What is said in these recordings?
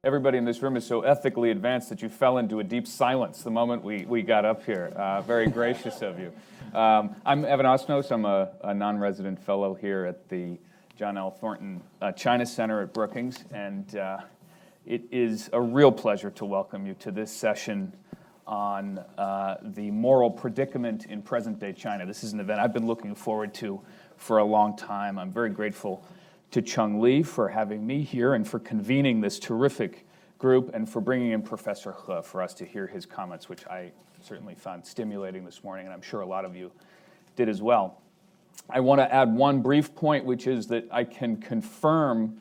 Everybody in this room is so ethically advanced that you fell into a deep silence the moment we got up here. Very gracious of you. I'm Evan Osnos. I'm a non-resident fellow here at the John L. Thornton China Center at Brookings, and it is a real pleasure to welcome you to this session on the moral predicament in present-day China. This is an event I've been looking forward to for a long time. I'm very grateful to Chung Lee for having me here and for convening this terrific group and for bringing in Professor He for us to hear his comments, which I certainly found stimulating this morning, and I'm sure a lot of you did as well. I want to add one brief point, which is that I can confirm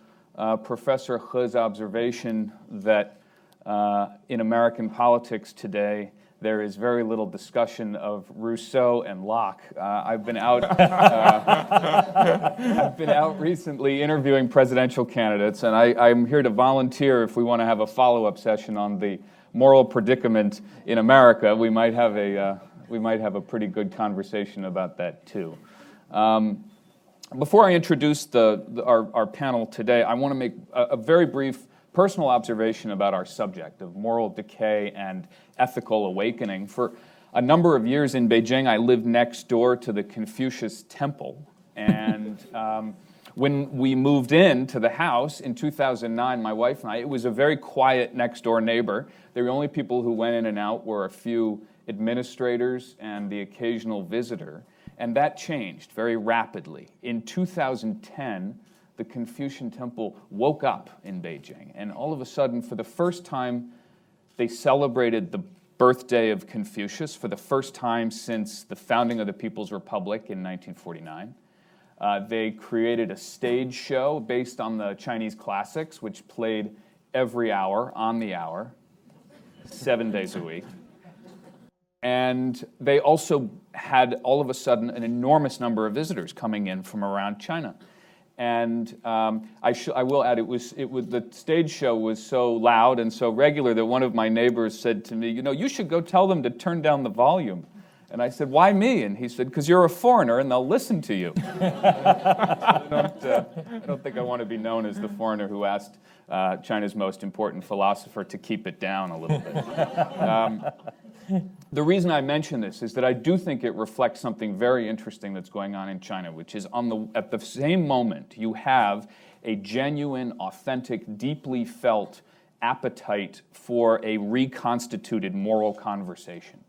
Professor He's observation that in American politics today, there is very little discussion of Rousseau and Locke. I've been out recently interviewing presidential candidates, and I'm here to volunteer if we want to have a follow-up session on the moral predicament in America. We might have a pretty good conversation about that too. Before I introduce our panel today, I want to make a very brief personal observation about our subject of moral decay and ethical awakening. For a number of years in Beijing, I lived next door to the Confucius Temple, and when we moved into the house in 2009, my wife and I, it was a very quiet next-door neighbor. The only people who went in and out were a few administrators and the occasional visitor, and that changed very rapidly. In 2010, the Confucian Temple woke up in Beijing, and all of a sudden, for the first time, they celebrated the birthday of Confucius for the first time since the founding of the People's Republic in 1949. They created a stage show based on the Chinese classics, which played every hour, on the hour, 7 days a week. And they also had, all of a sudden, an enormous number of visitors coming in from around China. And I will add, the stage show was so loud and so regular that one of my neighbors said to me, you should go tell them to turn down the volume. And I said, why me? And he said, because you're a foreigner and they'll listen to you. I don't think I want to be known as the foreigner who asked China's most important philosopher to keep it down a little bit. The reason I mention this is that I do think it reflects something very interesting that's going on in China, which is at the same moment you have a genuine, authentic, deeply felt appetite for a reconstituted moral conversation,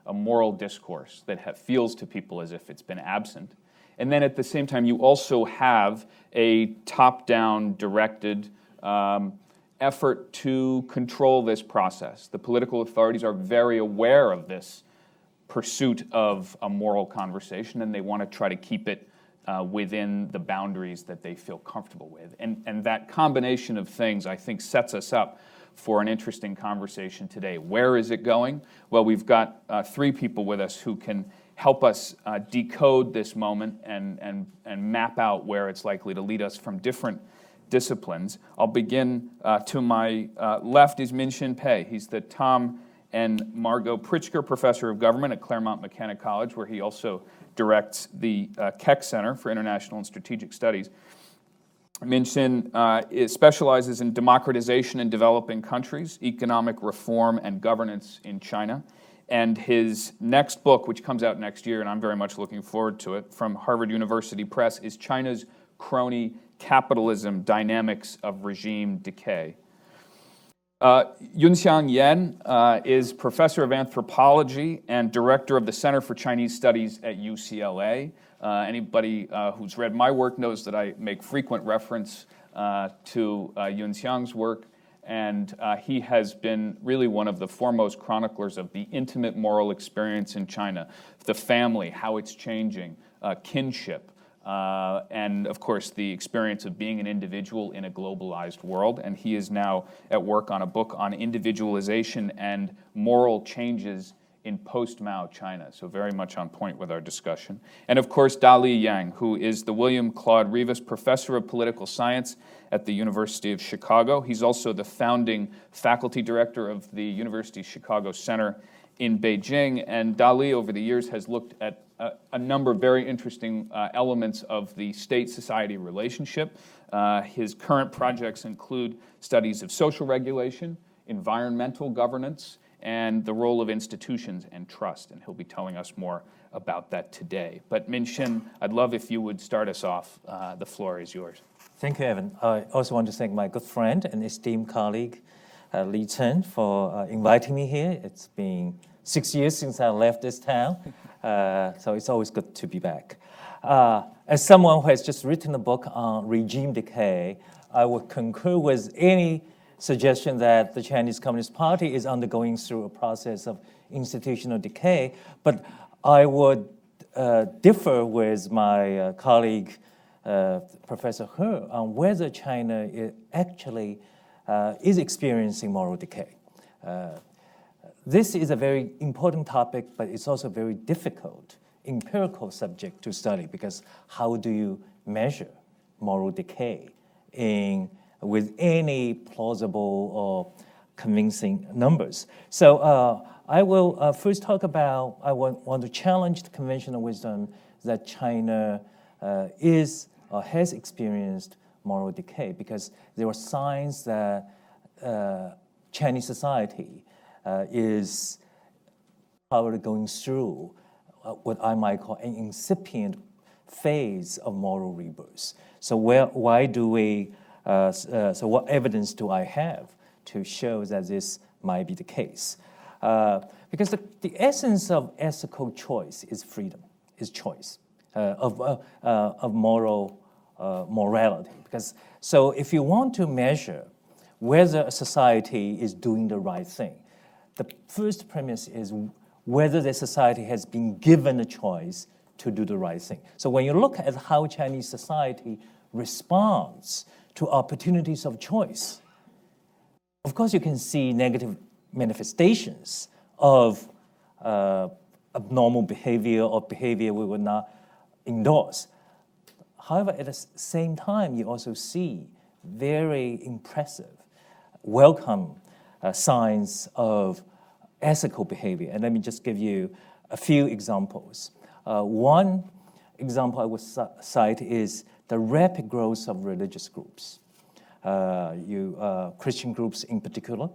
a moral discourse that feels to people as if it's been absent. And then at the same time, you also have a top-down directed effort to control this process. The political authorities are very aware of this pursuit of a moral conversation, and they want to try to keep it within the boundaries that they feel comfortable with. And that combination of things, I think, sets us up for an interesting conversation today. Where is it going? Well, we've got three people with us who can help us decode this moment and map out where it's likely to lead us from different disciplines. I'll begin to my left is Minxin Pei. He's the Tom and Margot Pritchker Professor of Government at Claremont McKenna College, where he also directs the Keck Center for International and Strategic Studies. Minxin specializes in democratization in developing countries, economic reform, and governance in China. And his next book, which comes out next year, and I'm very much looking forward to it, from Harvard University Press, is China's Crony Capitalism, Dynamics of Regime Decay. Yunxiang Yan is professor of anthropology and director of the Center for Chinese Studies at UCLA. Anybody who's read my work knows that I make frequent reference to Yunxiang's work, and he has been really one of the foremost chroniclers of the intimate moral experience in China, the family, how it's changing, kinship, and, of course, the experience of being an individual in a globalized world. And he is now at work on a book on individualization and moral changes in post-Mao China, so very much on point with our discussion. And, of course, Dali Yang, who is the William Claude Rivas Professor of Political Science at the University of Chicago. He's also the founding faculty director of the University of Chicago Center in Beijing. And Dali, over the years, has looked at a number of very interesting elements of the state-society relationship. His current projects include studies of social regulation, environmental governance, and the role of institutions and trust, and he'll be telling us more about that today. But Minxin, I'd love if you would start us off. The floor is yours. Thank you, Evan. I also want to thank my good friend and esteemed colleague, Li Chen, for inviting me here. It's been 6 years since I left this town, so it's always good to be back. As someone who has just written a book on regime decay, I would concur with any suggestion that the Chinese Communist Party is undergoing through a process of institutional decay, but I would differ with my colleague, Professor He, on whether China actually is experiencing moral decay. This is a very important topic, but it's also a very difficult empirical subject to study, because how do you measure moral decay with any plausible or convincing numbers? So I will first talk about, I want to challenge the conventional wisdom that China is or has experienced moral decay, because there are signs that Chinese society is probably going through what I might call an incipient phase of moral rebirth. So why do we, so what evidence do I have to show that this might be the case? Because the essence of ethical choice is freedom, is choice of moral morality. Because so if you want to measure whether a society is doing the right thing, the first premise is whether the society has been given a choice to do the right thing. So when you look at how Chinese society responds to opportunities of choice, of course you can see negative manifestations of abnormal behavior or behavior we would not endorse. However, at the same time, you also see very impressive, welcome signs of ethical behavior. And let me just give you a few examples. One example I would cite is the rapid growth of religious groups, Christian groups in particular.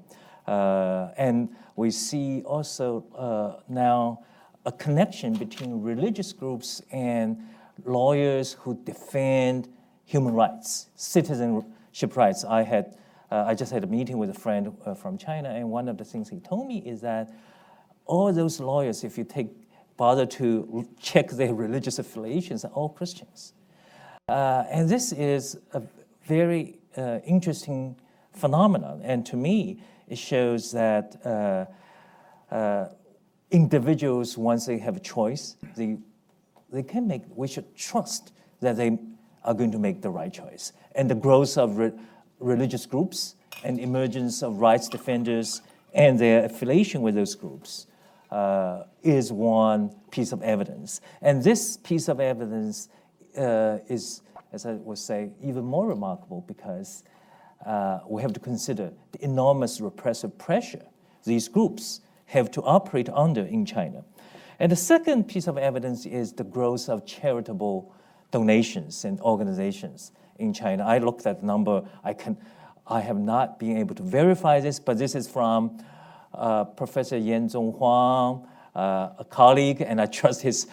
And we see also now a connection between religious groups and lawyers who defend human rights, citizenship rights. I just had a meeting with a friend from China, and one of the things he told me is that all those lawyers, if you bother to check their religious affiliations, are all Christians. And this is a very interesting phenomenon, and to me, it shows that individuals, once they have a choice, they can make. We should trust that they are going to make the right choice. And the growth of religious groups and emergence of rights defenders and their affiliation with those groups is one piece of evidence. And this piece of evidence is, as I would say, even more remarkable because we have to consider the enormous repressive pressure these groups have to operate under in China. And the second piece of evidence is the growth of charitable donations and organizations in China. I looked at the number. I have not been able to verify this, but this is from Professor Yan Zhonghuang, a colleague, and I trust his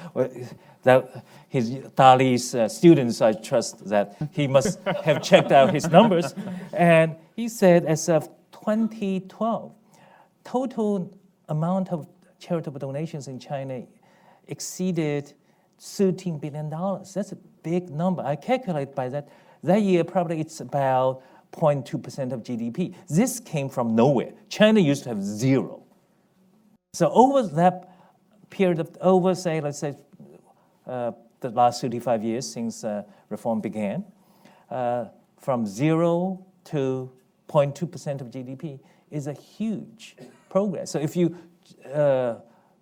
Dali's students. I trust that he must have checked out his numbers. And he said as of 2012, total amount of charitable donations in China exceeded $13 billion. That's a big number. I calculate by that year probably it's about 0.2% of GDP. This came from nowhere. China used to have zero. So over that period of, say, let's say, the last 35 years since reform began, from 0 to 0.2% of GDP is a huge progress. So if you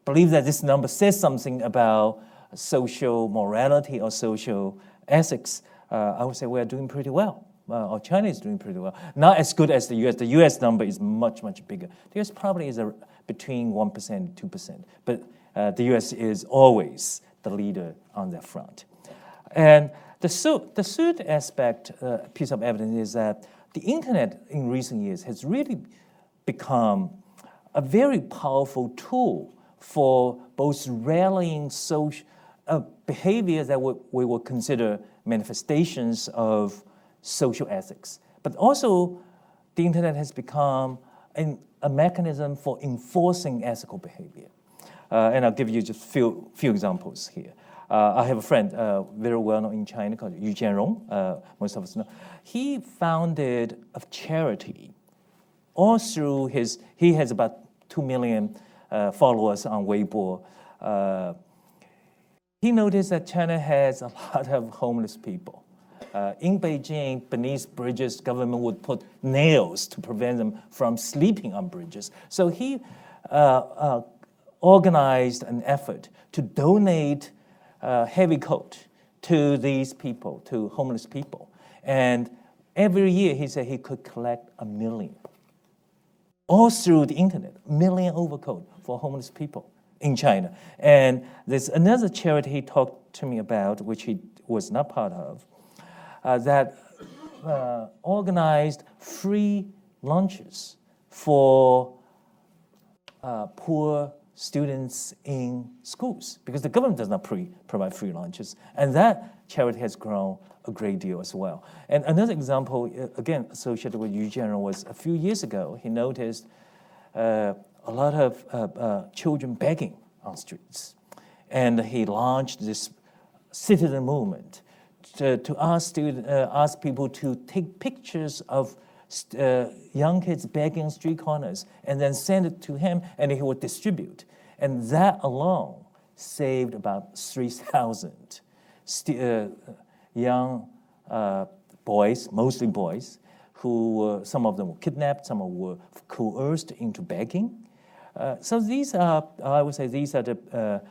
believe that this number says something about social morality or social ethics, I would say we are doing pretty well. Or China is doing pretty well. Not as good as the US. The US number is much, much bigger. The US probably is between 1% and 2%. But the US is always the leader on that front. And the third aspect, piece of evidence, is that the internet in recent years has really become a very powerful tool for both rallying social behaviors that we would consider manifestations of social ethics. But also, the internet has become a mechanism for enforcing ethical behavior. And I'll give you just few examples here. I have a friend, very well known in China, called Yunxiang Yan. Most of us know. He founded a charity. All through he has about 2 million followers on Weibo. He noticed that China has a lot of homeless people. In Beijing, beneath bridges, government would put nails to prevent them from sleeping on bridges. So he organized an effort to donate heavy coat to these people, to homeless people. And every year, he said he could collect 1 million. All through the internet, 1 million overcoat for homeless people in China. And there's another charity he talked to me about, which he was not part of, that organized free lunches for poor students in schools, because the government does not provide free lunches. And that charity has grown a great deal as well. And another example, again, associated with Yunxiang Yan, was a few years ago, he noticed a lot of children begging on streets. And he launched this citizen movement to ask people to take pictures of young kids begging on street corners and then send it to him, and he would distribute. And that alone saved about 3,000 young boys, mostly boys, who some of them were kidnapped, some were coerced into begging. So these are, I would say, these are the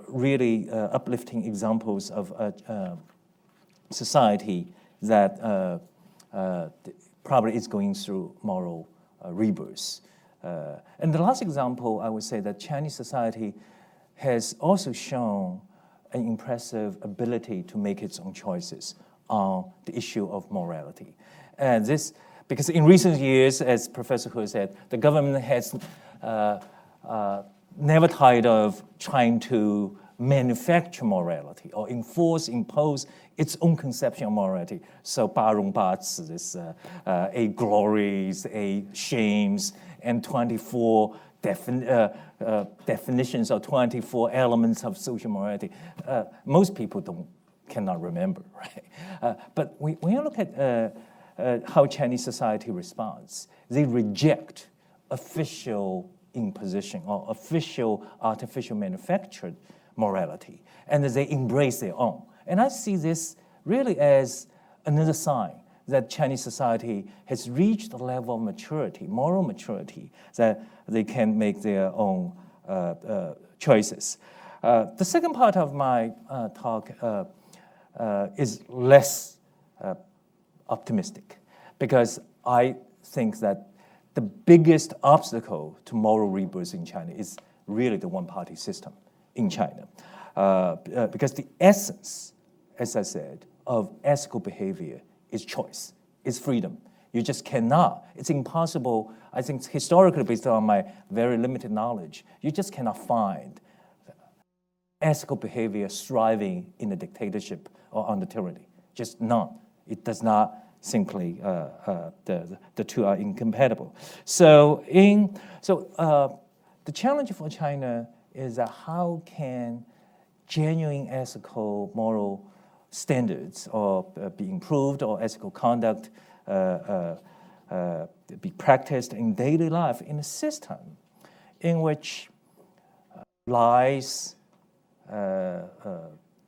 really uplifting examples of a society that probably is going through moral rebirth. And the last example, I would say that Chinese society has also shown an impressive ability to make its own choices on the issue of morality. And this, because in recent years, as Professor He said, the government has never tired of trying to manufacture morality or impose its own conception of morality. So 八荣八耻, this 8 glories, 8 shames, and 24 definitions or 24 elements of social morality. Most people cannot remember, right? But when you look at how Chinese society responds, they reject official imposition or official artificial manufactured morality, and they embrace their own. And I see this really as another sign that Chinese society has reached a level of maturity, moral maturity, that they can make their own choices. The second part of my talk is less optimistic, because I think that the biggest obstacle to moral rebirth in China is really the one-party system in China. Because the essence, as I said, of ethical behavior is choice, is freedom. You just cannot, it's impossible, I think historically, based on my very limited knowledge, you just cannot find ethical behavior thriving in a dictatorship or under tyranny. Just not. It does not simply, the two are incompatible. So the challenge for China is that how can genuine ethical moral standards or be improved, or ethical conduct be practiced in daily life in a system in which lies,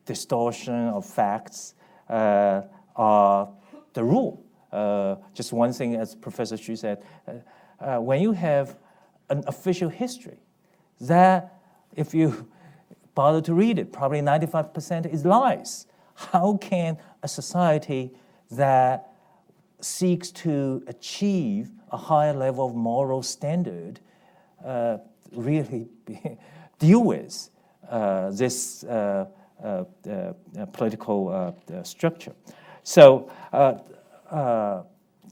distortion of facts are the rule. Just one thing, as Professor Xu said, when you have an official history, that if you bother to read it, probably 95% is lies. How can a society that seeks to achieve a higher level of moral standard really deal with this political structure. So,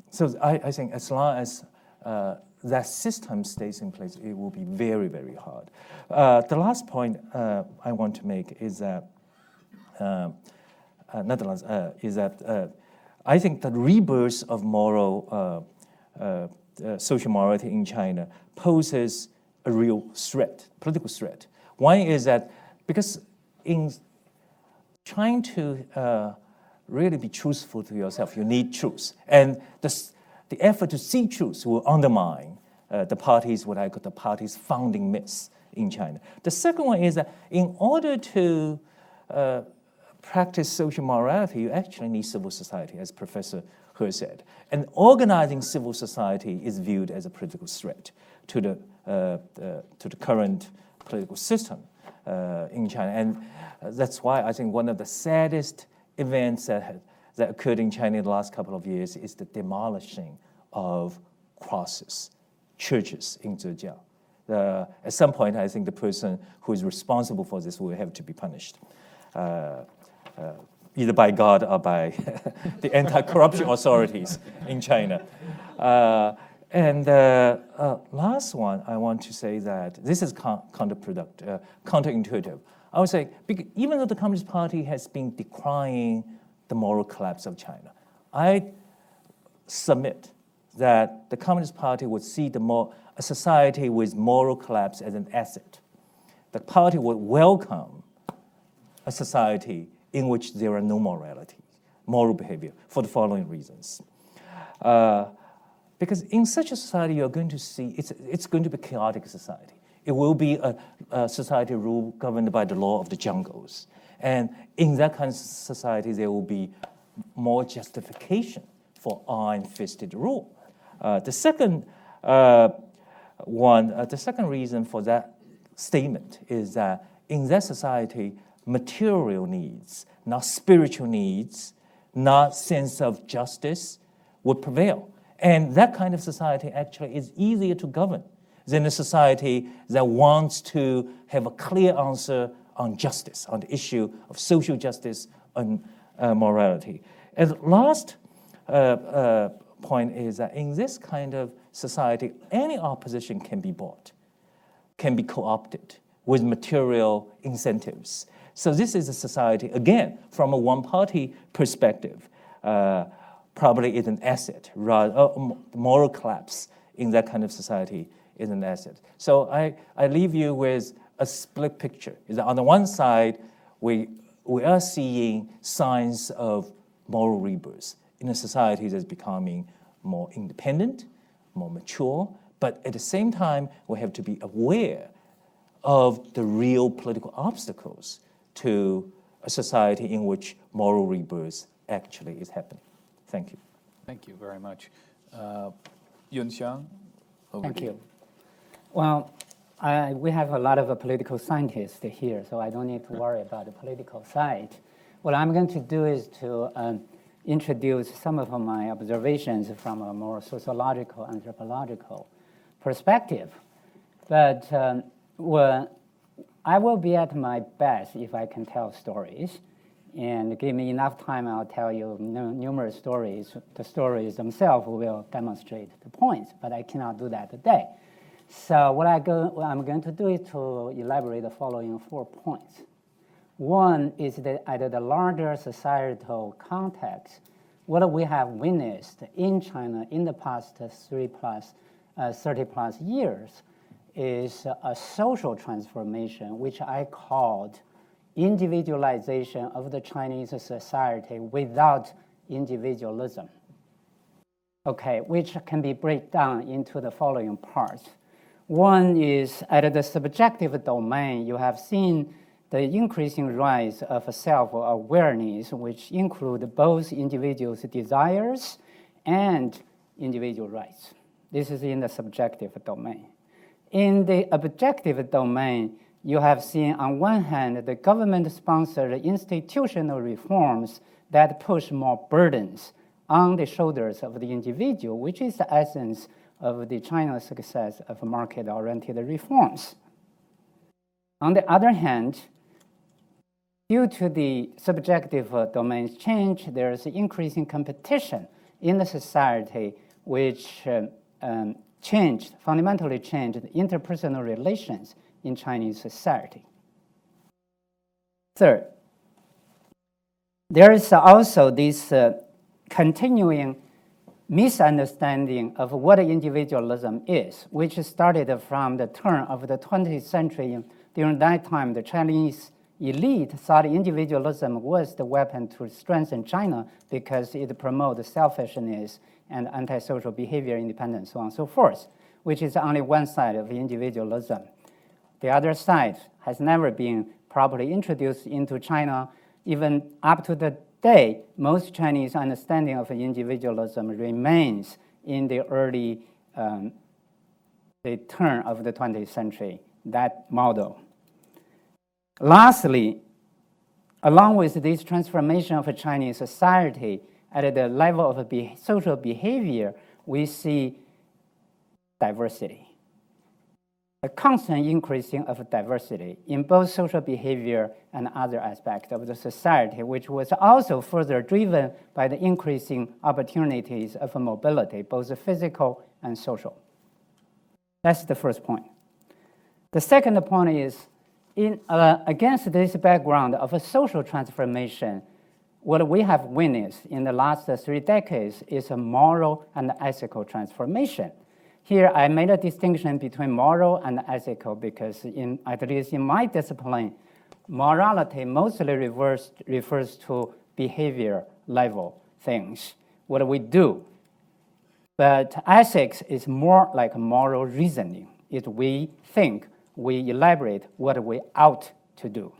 so I think as long as that system stays in place, it will be very, very hard. The last point I want to make is that, I think the rebirth of moral, social morality in China poses a real threat, political threat. One is that because in trying to really be truthful to yourself, you need truth. And the effort to see truth will undermine the party's, what I call the party's founding myths in China. The second one is that in order to practice social morality, you actually need civil society, as Professor He said. And organizing civil society is viewed as a political threat to the current political system in China. And that's why I think one of the saddest events that occurred in China in the last couple of years is the demolishing of crosses, churches in Zhejiang. At some point, I think the person who is responsible for this will have to be punished, either by God or by the anti-corruption authorities in China. And last one, I want to say that this is counterintuitive. I would say, even though the Communist Party has been decrying the moral collapse of China, I submit that the Communist Party would see a society with moral collapse as an asset. The party would welcome a society in which there are no morality, moral behavior, for the following reasons. Because in such a society, you're going to see, it's going to be a chaotic society. It will be a society governed by the law of the jungles. And in that kind of society, there will be more justification for iron-fisted rule. The second reason for that statement is that in that society, material needs, not spiritual needs, not sense of justice, would prevail. And that kind of society actually is easier to govern than a society that wants to have a clear answer on justice, on the issue of social justice and morality. And last point is that in this kind of society, any opposition can be bought, can be co-opted with material incentives. So this is a society, again, from a one-party perspective, probably is an asset. Moral collapse in that kind of society is an asset. So I leave you with a split picture. Is that on the one side, we are seeing signs of moral rebirth in a society that's becoming more independent, more mature, but at the same time, we have to be aware of the real political obstacles to a society in which moral rebirth actually is happening. Thank you. Thank you very much. Yunxiang, over Thank to you. Well, we have a lot of political scientists here, so I don't need to worry about the political side. What I'm going to do is to introduce some of my observations from a more sociological, anthropological perspective. But I will be at my best if I can tell stories. And give me enough time, I'll tell you numerous stories. The stories themselves will demonstrate the points, but I cannot do that today. So what I'm going to do is to elaborate the following 4 points. One is that at the larger societal context, what we have witnessed in China in the past 30 plus years is a social transformation, which I called individualization of the Chinese society without individualism. Okay, which can be broken down into the following parts. One is at the subjective domain, you have seen the increasing rise of self-awareness, which include both individuals' desires and individual rights. This is in the subjective domain. In the objective domain, you have seen on one hand the government-sponsored institutional reforms that push more burdens on the shoulders of the individual, which is the essence of the China's success of market-oriented reforms. On the other hand, due to the subjective domains change, there is increasing competition in the society, which fundamentally changed interpersonal relations in Chinese society. Third, there is also this continuing misunderstanding of what individualism is, which started from the turn of the 20th century. During that time, the Chinese elite thought individualism was the weapon to strengthen China because it promoted selfishness and antisocial behavior, independence, so on and so forth, which is only one side of individualism. The other side has never been properly introduced into China. Even up to the day, most Chinese understanding of individualism remains in the early the turn of the 20th century, that model. Lastly, along with this transformation of Chinese society at the level of social behavior, we see diversity. A constant increasing of diversity in both social behavior and other aspects of the society, which was also further driven by the increasing opportunities of mobility, both physical and social. That's the first point. The second point is, against this background of a social transformation, what we have witnessed in the last 3 decades is a moral and ethical transformation. Here, I made a distinction between moral and ethical because, at least in my discipline, morality mostly refers to behavior level things, what we do. But ethics is more like moral reasoning. It's we think, we elaborate what we ought to do.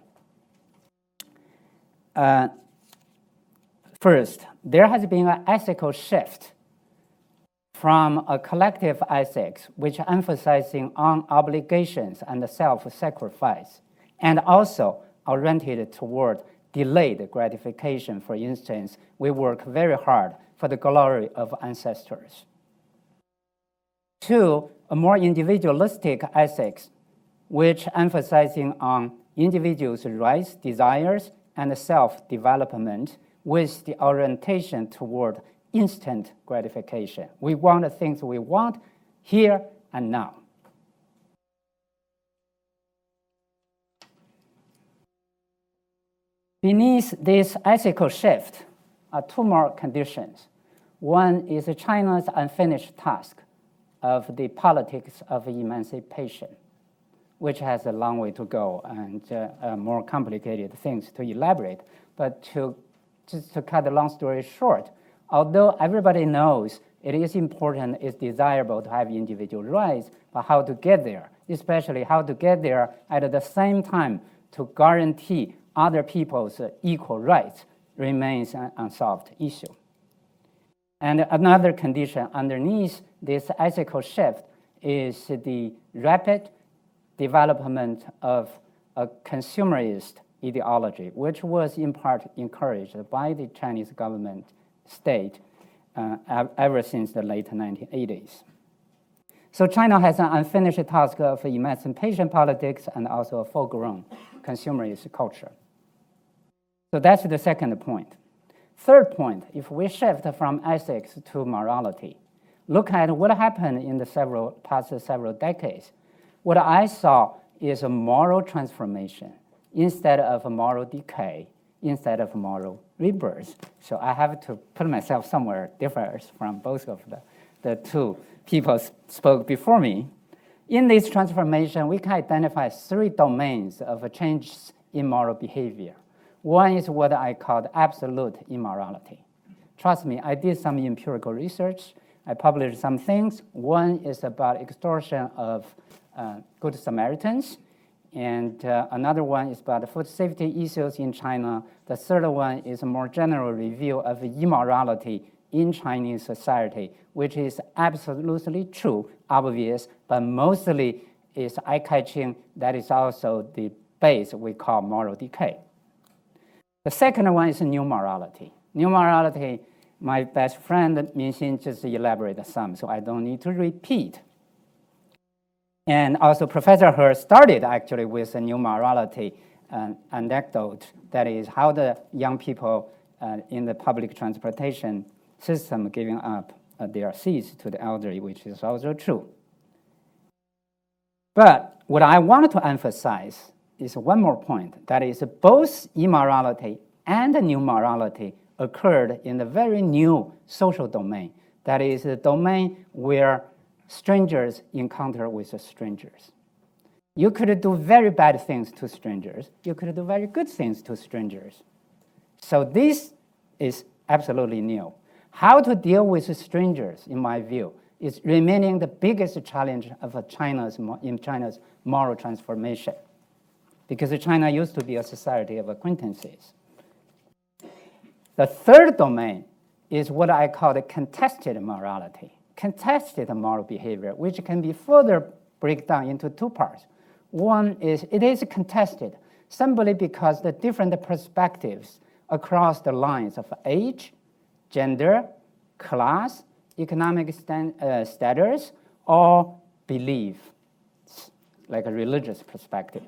First, there has been an ethical shift from a collective ethics, which emphasizing on obligations and self-sacrifice, and also oriented toward delayed gratification. For instance, we work very hard for the glory of ancestors. To a more individualistic ethics, which emphasizing on individuals' rights, desires, and self-development with the orientation toward instant gratification. We want the things we want here and now. Beneath this ethical shift are 2 more conditions. One is China's unfinished task of the politics of emancipation, which has a long way to go and more complicated things to elaborate. But just to cut the long story short, although everybody knows it is important, it's desirable to have individual rights, but how to get there, especially how to get there at the same time to guarantee other people's equal rights, remains an unsolved issue. And another condition underneath this ethical shift is the rapid development of a consumerist ideology, which was in part encouraged by the Chinese government state ever since the late 1980s. So China has an unfinished task of emancipation politics and also a full-grown consumerist culture. So that's the second point. Third point, if we shift from ethics to morality, look at what happened in the past several decades. What I saw is a moral transformation instead of a moral decay, instead of moral rebirth. So I have to put myself somewhere different from both of the 2 people spoke before me. In this transformation, we can identify 3 domains of changes in moral behavior. One is what I call absolute immorality. Trust me, I did some empirical research. I published some things. One is about extortion of Good Samaritans. And another one is about food safety issues in China. The third one is a more general review of immorality in Chinese society, which is absolutely true, obvious, but mostly is eye-catching. That is also the base we call moral decay. The second one is new morality. New morality, my best friend Minxin just elaborated some, so I don't need to repeat. And also Professor He started actually with a new morality anecdote, that is how the young people in the public transportation system giving up their seats to the elderly, which is also true. But what I wanted to emphasize is one more point, that is both immorality and new morality occurred in the very new social domain, that is the domain where strangers encounter with strangers. You could do very bad things to strangers. You could do very good things to strangers. So this is absolutely new. How to deal with strangers, in my view, is remaining the biggest challenge of China's moral transformation, because China used to be a society of acquaintances. The third domain is what I call the contested morality, contested moral behavior, which can be further break down into two parts. One is it is contested simply because the different perspectives across the lines of age, gender, class, economic status, or belief, like a religious perspective.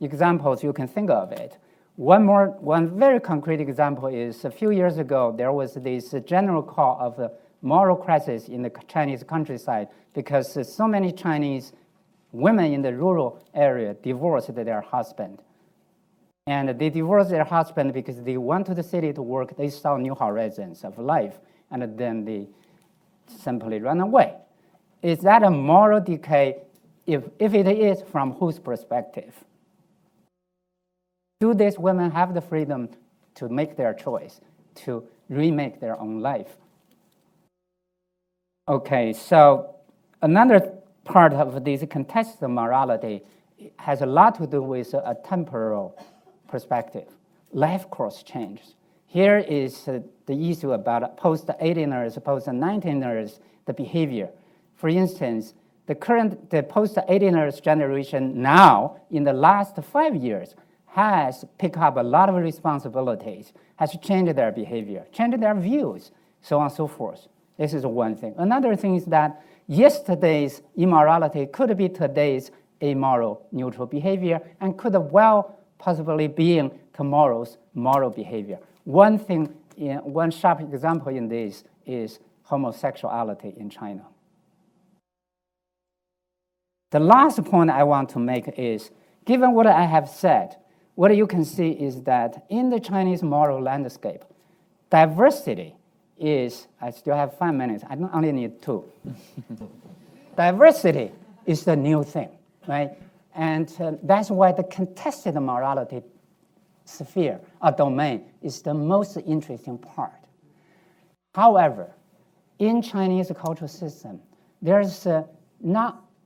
Examples you can think of it. One very concrete example is a few years ago, there was this general call of a moral crisis in the Chinese countryside because so many Chinese women in the rural area divorced their husband. And they divorced their husband because they went to the city to work, they saw new horizons of life, and then they simply run away. Is that a moral decay? If it is, from whose perspective? Do these women have the freedom to make their choice, to remake their own life? Okay, so another part of this contested morality has a lot to do with a temporal perspective. Life course changes. Here is the issue about post-18ers, post-19ers, the behavior. For instance, the post-18ers generation now, in the last 5 years, has picked up a lot of responsibilities, has changed their behavior, changed their views, so on and so forth. This is one thing. Another thing is that yesterday's immorality could be today's amoral neutral behavior and could well possibly be tomorrow's moral behavior. One thing, one sharp example in this is homosexuality in China. The last point I want to make is, given what I have said, what you can see is that in the Chinese moral landscape, diversity is, I still have 5 minutes, I only need 2. Diversity is the new thing, right? And that's why the contested morality sphere or domain is the most interesting part. However, in Chinese cultural system, there's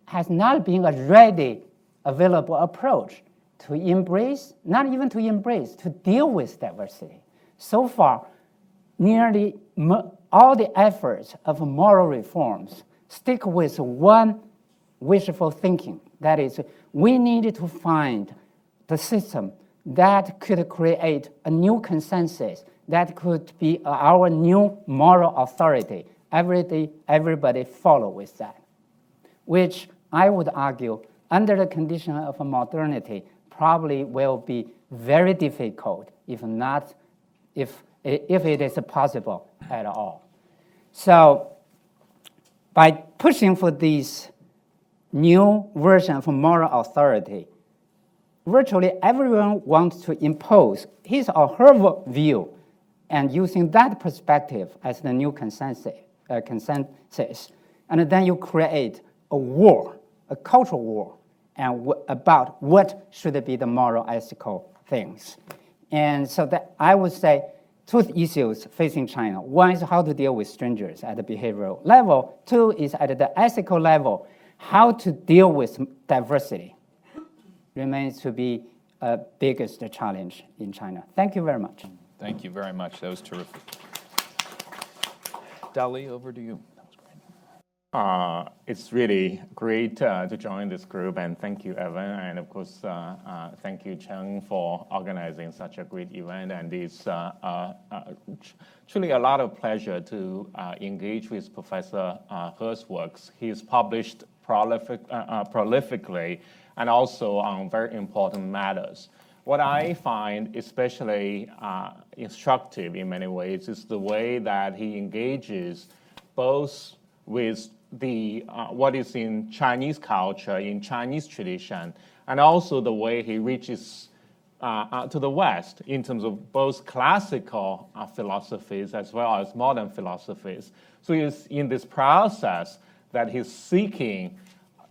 has not been a ready available approach to embrace, not even to embrace, to deal with diversity. So far, nearly all the efforts of moral reforms stick with one wishful thinking. That is, we need to find the system that could create a new consensus, that could be our new moral authority. Everybody follow with that, which I would argue, under the condition of modernity, probably will be very difficult, if it is possible at all. So by pushing for this new version of moral authority, virtually everyone wants to impose his or her view, and using that perspective as the new consensus. And then you create a war, a cultural war, and about what should be the moral ethical things. And so that I would say two issues facing China. One is how to deal with strangers at the behavioral level. Two is at the ethical level, how to deal with diversity remains to be a biggest challenge in China. Thank you very much. Thank you very much. That was terrific. Dali, over to you. It's really great to join this group, and thank you, Evan, and of course, thank you, Cheng, for organizing such a great event. And it's truly a lot of pleasure to engage with Professor He's works. He's published prolifically and also on very important matters. What I find especially instructive in many ways is the way that he engages both with what is in Chinese culture, in Chinese tradition, and also the way he reaches to the West in terms of both classical philosophies as well as modern philosophies. So it's in this process that he's seeking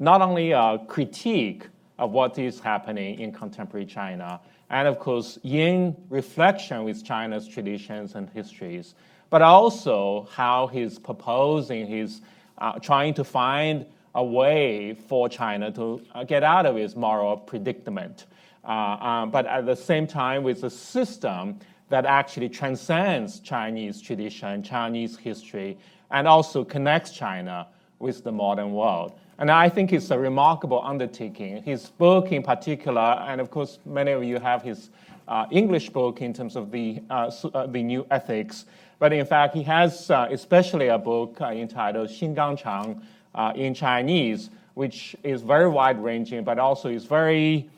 not only a critique of what is happening in contemporary China, and of course in reflection with China's traditions and histories, but also how he's proposing his trying to find a way for China to get out of its moral predicament, but at the same time with a system that actually transcends Chinese tradition, Chinese history, and also connects China with the modern world. And I think it's a remarkable undertaking. His book in particular, and of course many of you have his English book in terms of the New Ethics, but in fact he has especially a book entitled 新纲常 in Chinese, which is very wide-ranging, but also is very,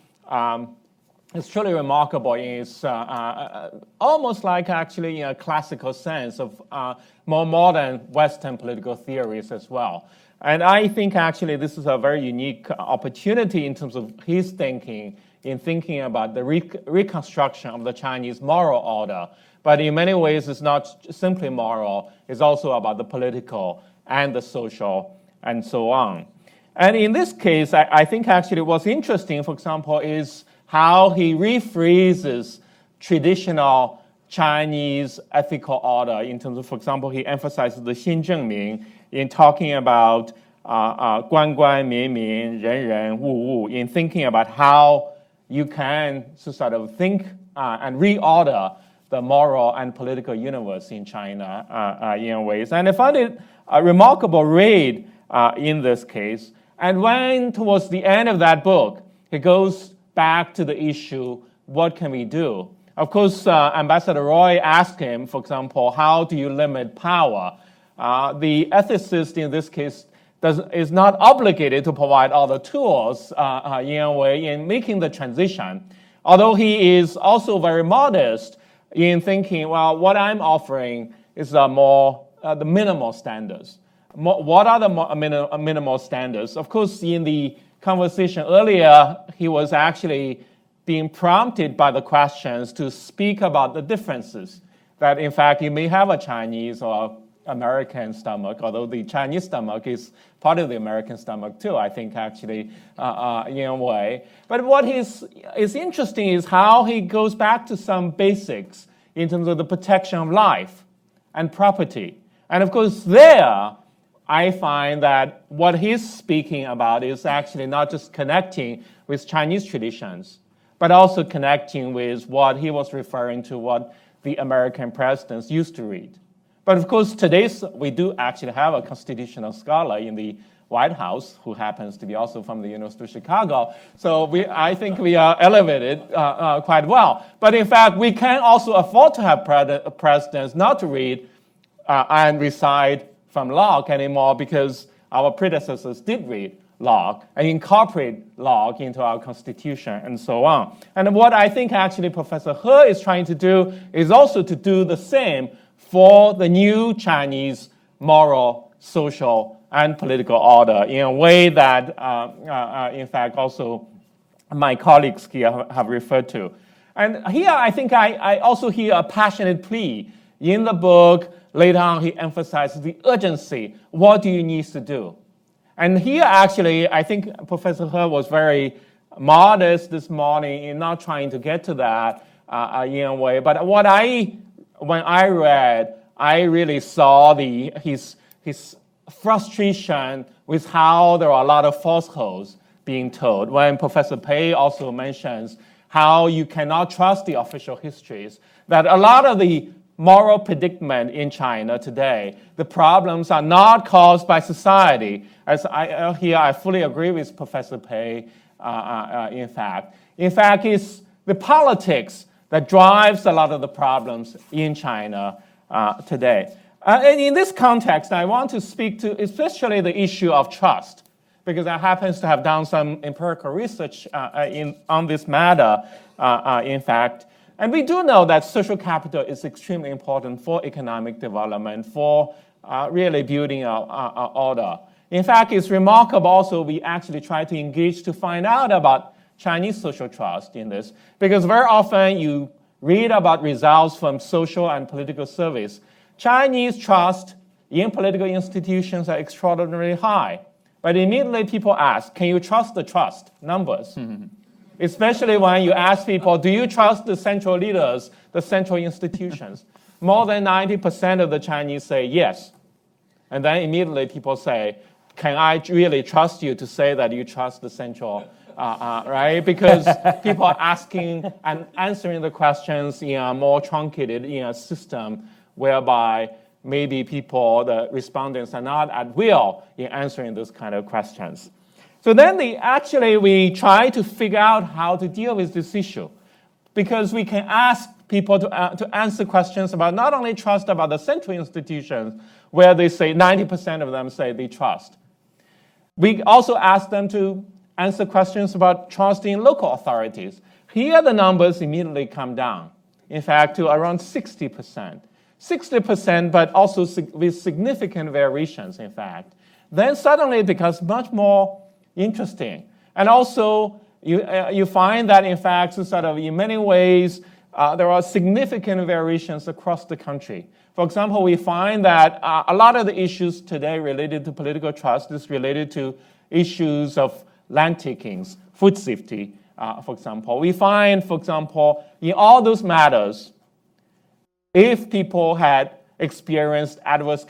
it's truly remarkable in its almost like actually in a classical sense of more modern Western political theories as well. And I think actually this is a very unique opportunity in terms of his thinking, in thinking about the reconstruction of the Chinese moral order. But in many ways, it's not simply moral, it's also about the political and the social and so on. And in this case, I think actually what's interesting, for example, is how he rephrases traditional Chinese ethical order in terms of, for example, he emphasizes the 新正名 in talking about 官官民民人人物物 in thinking about how you can sort of think and reorder the moral and political universe in China in ways. And I find it a remarkable read in this case. And when towards the end of that book, he goes back to the issue, what can we do? Of course, Ambassador Roy asked him, for example, how do you limit power? The ethicist in this case is not obligated to provide all the tools in a way in making the transition, although he is also very modest in thinking, well, what I'm offering is more the minimal standards. What are the minimal standards? Of course, in the conversation earlier, he was actually being prompted by the questions to speak about the differences, that in fact you may have a Chinese or American stomach, although the Chinese stomach is part of the American stomach too, I think actually in a way. But what is interesting is how he goes back to some basics in terms of the protection of life and property. And of course there, I find that what he's speaking about is actually not just connecting with Chinese traditions, but also connecting with what he was referring to, what the American presidents used to read. But of course, today we do actually have a constitutional scholar in the White House who happens to be also from the University of Chicago. So I think we are elevated quite well. But in fact, we can also afford to have presidents not to read and recite from Locke anymore, because our predecessors did read Locke and incorporate Locke into our constitution and so on. And what I think actually Professor He is trying to do is also to do the same for the new Chinese moral, social, and political order in a way that, in fact, also my colleagues here have referred to. And here I think I also hear a passionate plea. In the book, later on, he emphasizes the urgency. What do you need to do? And here, actually, I think Professor He was very modest this morning in not trying to get to that in a way. But when I read, I really saw his frustration with how there are a lot of falsehoods being told. When Professor Pei also mentions how you cannot trust the official histories, that a lot of the moral predicament in China today. The problems are not caused by society. As I fully agree with Professor Pei, in fact. In fact, it's the politics that drives a lot of the problems in China today. And in this context, I want to speak to especially the issue of trust, because I happen to have done some empirical research on this matter, in fact. And we do know that social capital is extremely important for economic development, for really building our order. In fact, it's remarkable also we actually try to engage to find out about Chinese social trust in this, because very often you read about results from social and political surveys. Chinese trust in political institutions are extraordinarily high. But immediately people ask, can you trust the trust numbers? Especially when you ask people, do you trust the central leaders, the central institutions? More than 90% of the Chinese say yes. And then immediately people say, can I really trust you to say that you trust the central, right? Because people are asking and answering the questions in a more truncated in a system whereby maybe people, the respondents, are not at will in answering those kind of questions. So then we try to figure out how to deal with this issue, because we can ask people to answer questions about not only trust about the central institutions, where they say 90% of them say they trust. We also ask them to answer questions about trust in local authorities. Here the numbers immediately come down, in fact, to around 60%. 60%, but also with significant variations, in fact. Then suddenly it becomes much more interesting. And also, you find that, in fact, sort of in many ways, there are significant variations across the country. For example, we find that a lot of the issues today related to political trust is related to issues of land takings, food safety, for example. We find, for example, in all those matters, if people had experienced adverse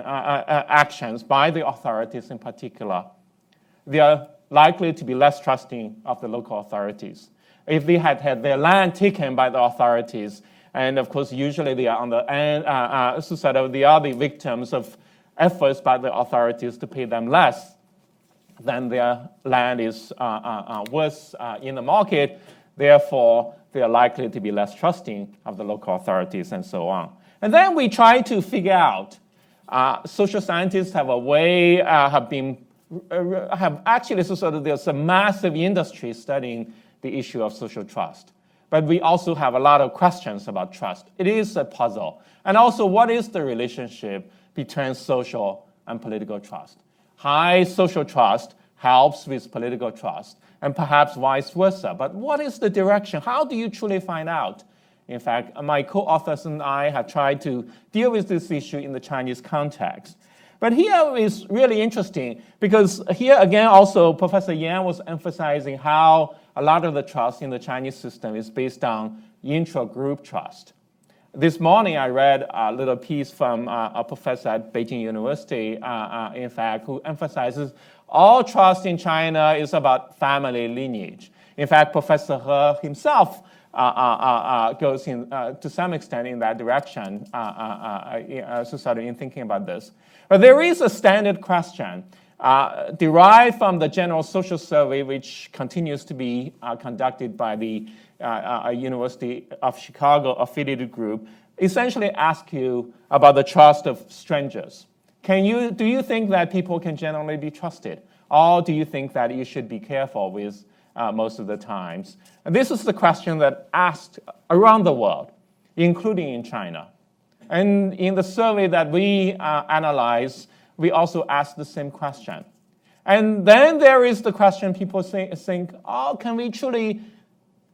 actions by the authorities in particular, they are likely to be less trusting of the local authorities. If they had had their land taken by the authorities, and of course usually they are on the end, they are the victims of efforts by the authorities to pay them less, then their land is worse in the market. Therefore, they are likely to be less trusting of the local authorities and so on. And then we try to figure out, social scientists have a way, have actually there's a massive industry studying the issue of social trust. But we also have a lot of questions about trust. It is a puzzle. And also, what is the relationship between social and political trust? High social trust helps with political trust, and perhaps vice versa. But what is the direction? How do you truly find out? In fact, my co-authors and I have tried to deal with this issue in the Chinese context. But here is really interesting, because here again also Professor Yan was emphasizing how a lot of the trust in the Chinese system is based on intra-group trust. This morning I read a little piece from a professor at Beijing University, in fact, who emphasizes all trust in China is about family lineage. In fact, Professor He himself goes in, to some extent in that direction, in thinking about this. But there is a standard question derived from the General Social Survey, which continues to be conducted by the University of Chicago affiliated group, essentially ask you about the trust of strangers. Do you think that people can generally be trusted? Or do you think that you should be careful with most of the times? And this is the question that asked around the world, including in China. And in the survey that we analyze, we also ask the same question. And then there is the question people think, oh, can we truly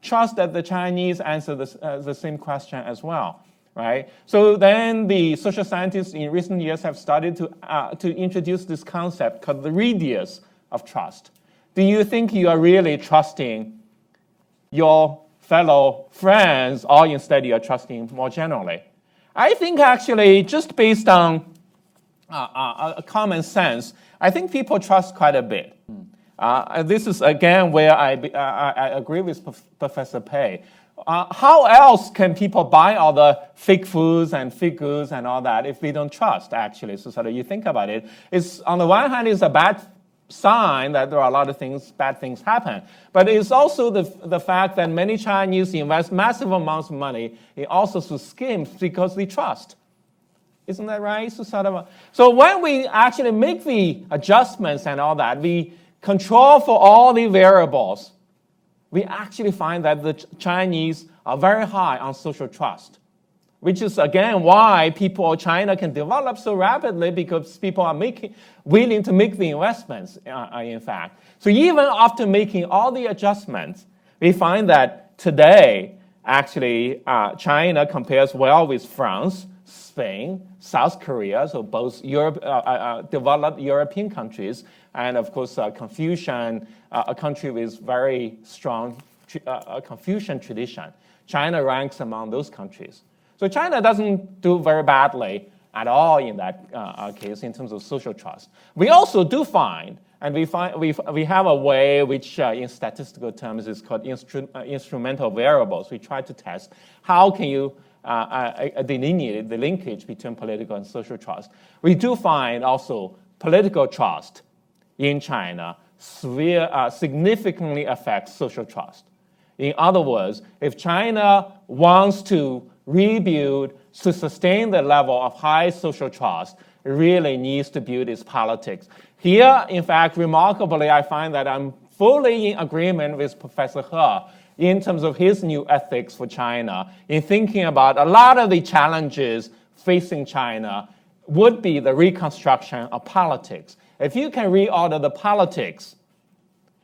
trust that the Chinese answer the same question as well, right? So then the social scientists in recent years have started to introduce this concept called the radius of trust. Do you think you are really trusting your fellow friends, or instead you are trusting more generally? I think actually, just based on a common sense, I think people trust quite a bit. This is again where I agree with Professor Pei. how else can people buy all the fake foods and fake goods and all that if we don't trust, actually? So sort of you think about it, it's, on the one hand, it's a bad sign that there are a lot of things, bad things happen. But it's also the fact that many Chinese invest massive amounts of money in all sorts of schemes because they trust. Isn't that right? So when we actually make the adjustments and all that, we control for all the variables, we actually find that the Chinese are very high on social trust, which is, again, why China can develop so rapidly, because people are willing to make the investments, in fact. So even after making all the adjustments, we find that today, actually, China compares well with France, Spain, South Korea, so both developed European countries, and of course Confucian, a country with very strong Confucian tradition. China ranks among those countries. So China doesn't do very badly at all in that case in terms of social trust. We also do find, and we have a way which in statistical terms is called instrumental variables. We try to test how can you delineate the linkage between political and social trust. We do find also political trust in China significantly affects social trust. In other words, if China wants to rebuild, to sustain the level of high social trust, it really needs to build its politics. Here, in fact, remarkably, I find that I'm fully in agreement with Professor He in terms of his new ethics for China, in thinking about a lot of the challenges facing China would be the reconstruction of politics. If you can reorder the politics,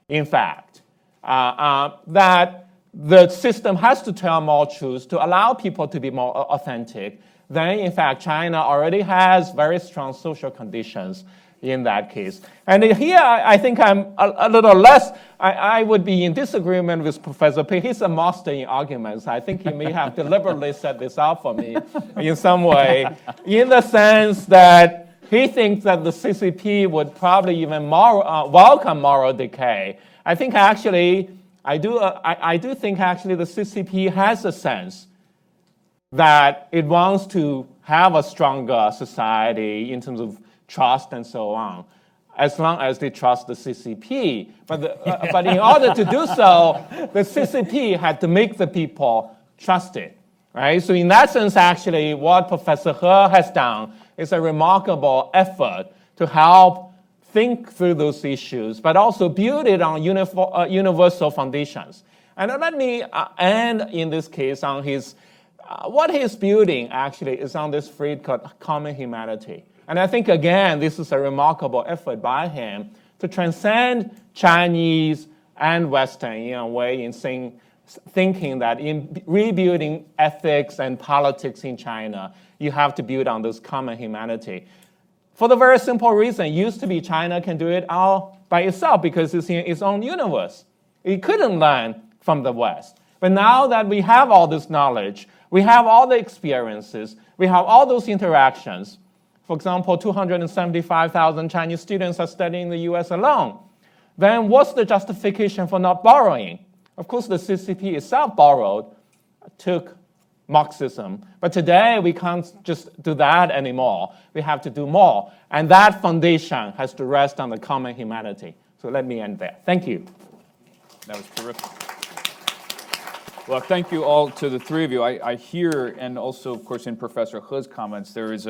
in fact, that the system has to tell more truths to allow people to be more authentic, then in fact China already has very strong social conditions in that case. And here I think I'm a little less, I would be in disagreement with Professor Pei. He's a master in arguments. I think he may have deliberately set this out for me in some way, in the sense that he thinks that the CCP would probably even welcome moral decay. I think actually, I do think actually the CCP has a sense that it wants to have a stronger society in terms of trust and so on, as long as they trust the CCP. But in order to do so, the CCP had to make the people trust it, right? So in that sense, actually, what Professor He has done is a remarkable effort to help think through those issues, but also build it on universal foundations. And let me end in this case on what he's building actually is on this phrase called common humanity. And I think, again, this is a remarkable effort by him to transcend Chinese and Western in a way in thinking that in rebuilding ethics and politics in China, you have to build on this common humanity. For the very simple reason, it used to be China can do it all by itself because it's in its own universe. It couldn't learn from the West. But now that we have all this knowledge, we have all the experiences, we have all those interactions. For example, 275,000 Chinese students are studying in the US alone. Then what's the justification for not borrowing? Of course, the CCP itself borrowed, took Marxism. But today, we can't just do that anymore. We have to do more. And that foundation has to rest on the common humanity. So let me end there. Thank you. That was terrific. Well, thank you all to the three of you. I hear, and also, of course, in Professor He's comments, there is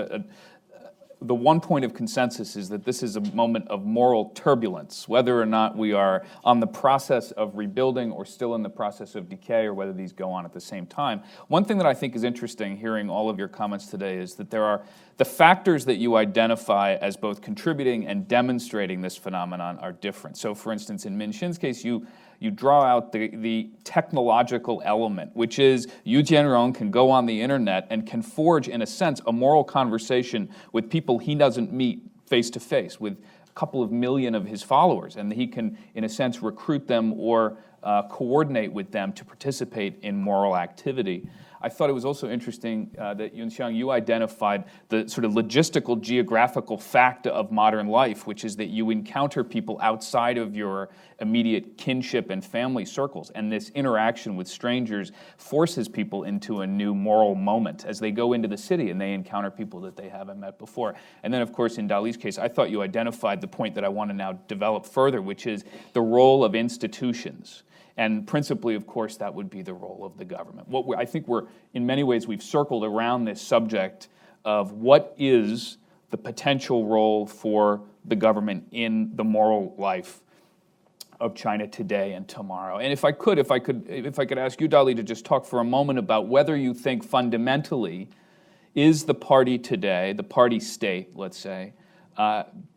the one point of consensus is that this is a moment of moral turbulence, whether or not we are on the process of rebuilding or still in the process of decay, or whether these go on at the same time. One thing that I think is interesting hearing all of your comments today is that there are the factors that you identify as both contributing and demonstrating this phenomenon are different. So for instance, in Minxin's case, you draw out the technological element, which is Yu Jianrong can go on the internet and can forge, in a sense, a moral conversation with people he doesn't meet face to face, with a couple of million of his followers, and he can, in a sense, recruit them or coordinate with them to participate in moral activity. I thought it was also interesting that Yunxiang, you identified the sort of logistical, geographical fact of modern life, which is that you encounter people outside of your immediate kinship and family circles, and this interaction with strangers forces people into a new moral moment as they go into the city and they encounter people that they haven't met before. And then, of course, in Dali's case, I thought you identified the point that I want to now develop further, which is the role of institutions. And principally, of course, that would be the role of the government. I think in many ways, we've circled around this subject of what is the potential role for the government in the moral life of China today and tomorrow. And if I could ask you, Dali, to just talk for a moment about whether you think fundamentally is the party today, the party state, let's say,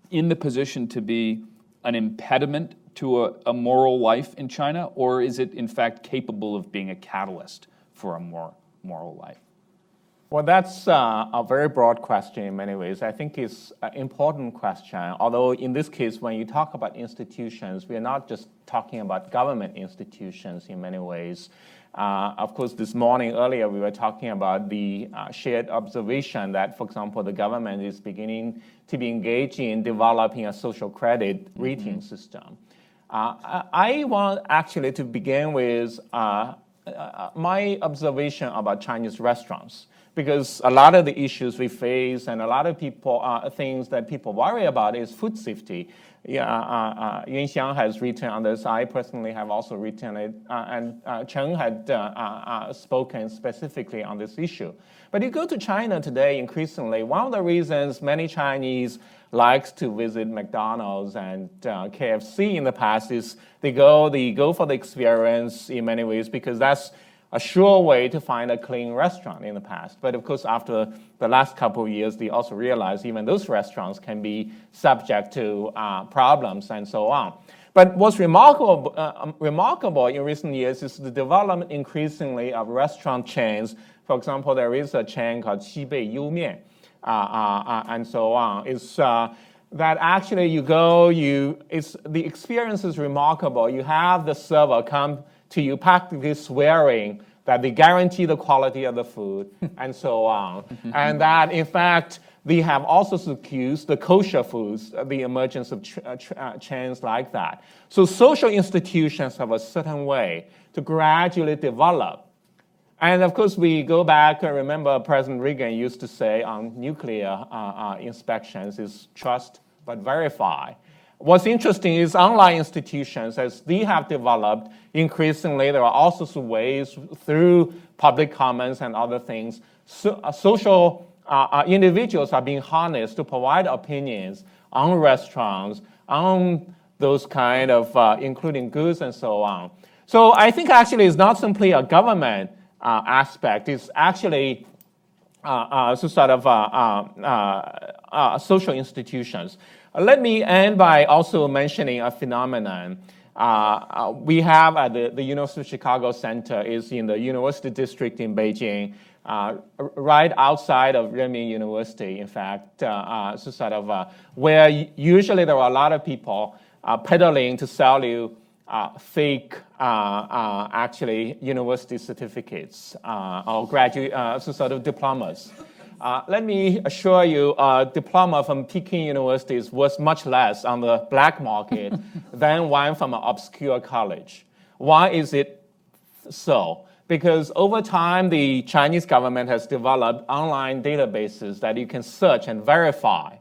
in the position to be an impediment to a moral life in China, or is it in fact capable of being a catalyst for a more moral life? Well, that's a very broad question in many ways. I think it's an important question, although in this case, when you talk about institutions, we are not just talking about government institutions in many ways. Of course, this morning earlier, we were talking about the shared observation that, for example, the government is beginning to be engaged in developing a social credit rating system. I want actually to begin with my observation about Chinese restaurants, because a lot of the issues we face and a lot of things that people worry about is food safety. Yunxiang has written on this. I personally have also written it, and Chen had spoken specifically on this issue. But you go to China today, increasingly, one of the reasons many Chinese likes to visit McDonald's and KFC in the past is they go for the experience in many ways, because that's a sure way to find a clean restaurant in the past. But of course, after the last couple of years, they also realized even those restaurants can be subject to problems and so on. But what's remarkable in recent years is the development increasingly of restaurant chains. For example, there is a chain called Xibei Youmian, and so on. It's that actually the experience is remarkable. You have the server come to you practically swearing that they guarantee the quality of the food and so on. And that, in fact, they have also accused the kosher foods, the emergence of chains like that. So social institutions have a certain way to gradually develop. And of course, we go back and remember President Reagan used to say on nuclear inspections is trust but verify. What's interesting is online institutions, as they have developed, increasingly there are all sorts of ways through public comments and other things. Social individuals are being harnessed to provide opinions on restaurants, on those kind of, including goods and so on. So I think actually it's not simply a government aspect, it's actually social institutions. Let me end by also mentioning a phenomenon. We have at the University of Chicago Center is in the University District in Beijing, right outside of Renmin University, in fact, where usually there are a lot of people peddling to sell you fake, actually, university certificates or graduate, diplomas. Let me assure you, a diploma from Peking University is worth much less on the black market than one from an obscure college. Why is it so? Because over time, the Chinese government has developed online databases that you can search and verify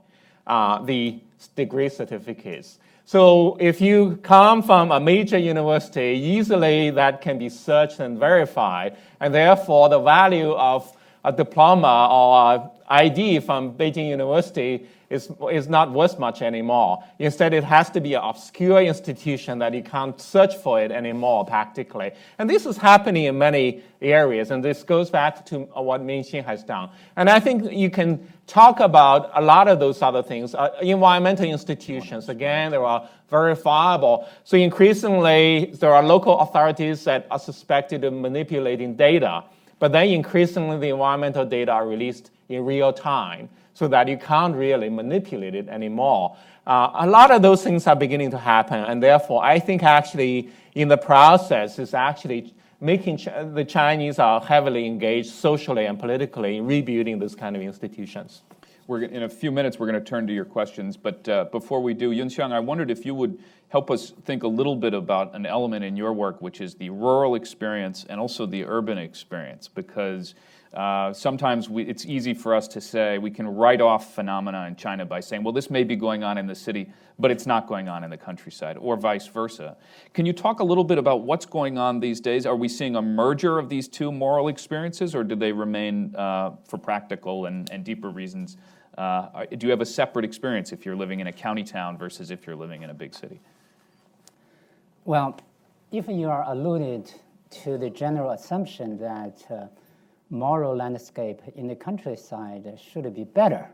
the degree certificates. So if you come from a major university, easily that can be searched and verified, and therefore the value of a diploma or ID from Beijing University is not worth much anymore. Instead, it has to be an obscure institution that you can't search for it anymore, practically. And this is happening in many areas, and this goes back to what Minxin has done. And I think you can talk about a lot of those other things. Environmental institutions, again, they are verifiable. So increasingly, there are local authorities that are suspected of manipulating data. But then increasingly, the environmental data are released in real time so that you can't really manipulate it anymore. A lot of those things are beginning to happen. And therefore, I think actually in the process is actually the Chinese are heavily engaged socially and politically in rebuilding those kind of institutions. In a few minutes, we're going to turn to your questions, but before we do, Yunxiang, I wondered if you would help us think a little bit about an element in your work, which is the rural experience and also the urban experience, because sometimes it's easy for us to say, we can write off phenomena in China by saying, well, this may be going on in the city, but it's not going on in the countryside, or vice versa. Can you talk a little bit about what's going on these days? Are we seeing a merger of these two moral experiences, or do they remain, for practical and deeper reasons, do you have a separate experience if you're living in a county town versus if you're living in a big city? Well, if you are alluded to the general assumption that moral landscape in the countryside should be better,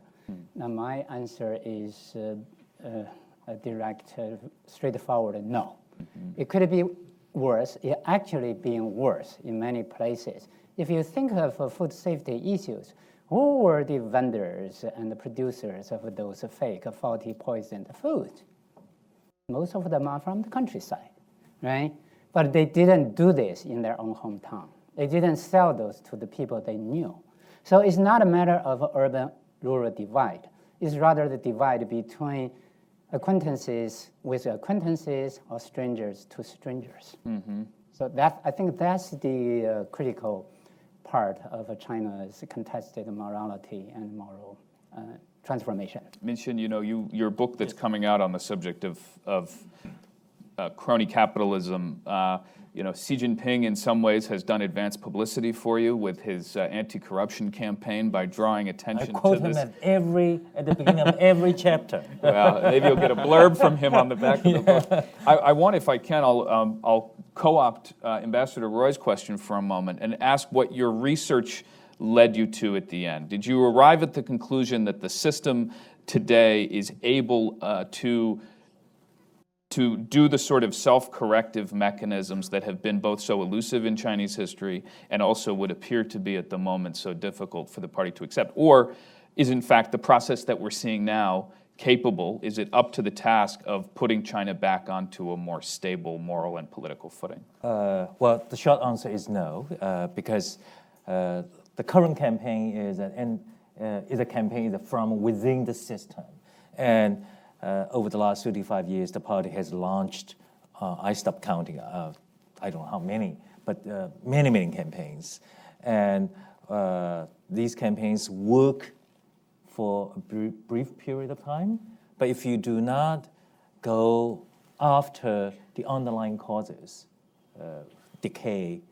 now my answer is a direct, straightforward no. It could be worse. It actually being worse in many places. If you think of food safety issues, who were the vendors and the producers of those fake, faulty, poisoned foods? Most of them are from the countryside, right? But they didn't do this in their own hometown. They didn't sell those to the people they knew. So it's not a matter of urban-rural divide. It's rather the divide between acquaintances with acquaintances or strangers to strangers. So I think that's the critical part of China's contested morality and moral transformation. Minxin, your book that's coming out on the subject of crony capitalism, Xi Jinping in some ways has done advanced publicity for you with his anti-corruption campaign by drawing attention to this. I quote him at the beginning of every chapter. Well, maybe you'll get a blurb from him on the back of the book. I want, if I can, I'll co-opt Ambassador Roy's question for a moment and ask what your research led you to at the end. Did you arrive at the conclusion that the system today is able to do the sort of self-corrective mechanisms that have been both so elusive in Chinese history and also would appear to be at the moment so difficult for the party to accept? Or is, in fact, the process that we're seeing now capable? Is it up to the task of putting China back onto a more stable moral and political footing? Well, the short answer is no, because the current campaign is a campaign from within the system. And over the last 35 years, the party has launched, I stopped counting, I don't know how many, but many, many campaigns. And these campaigns work for a brief period of time, but if you do not go after the underlying causes, decay,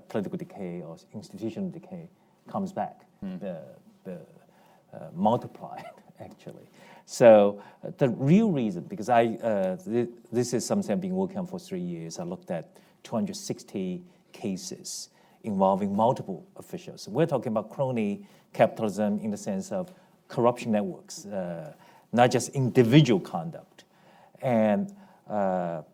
political decay or institutional decay comes back, multiplied, actually. So the real reason, because this is something I've been working on for 3 years. I looked at 260 cases involving multiple officials. We're talking about crony capitalism in the sense of corruption networks, not just individual conduct. And the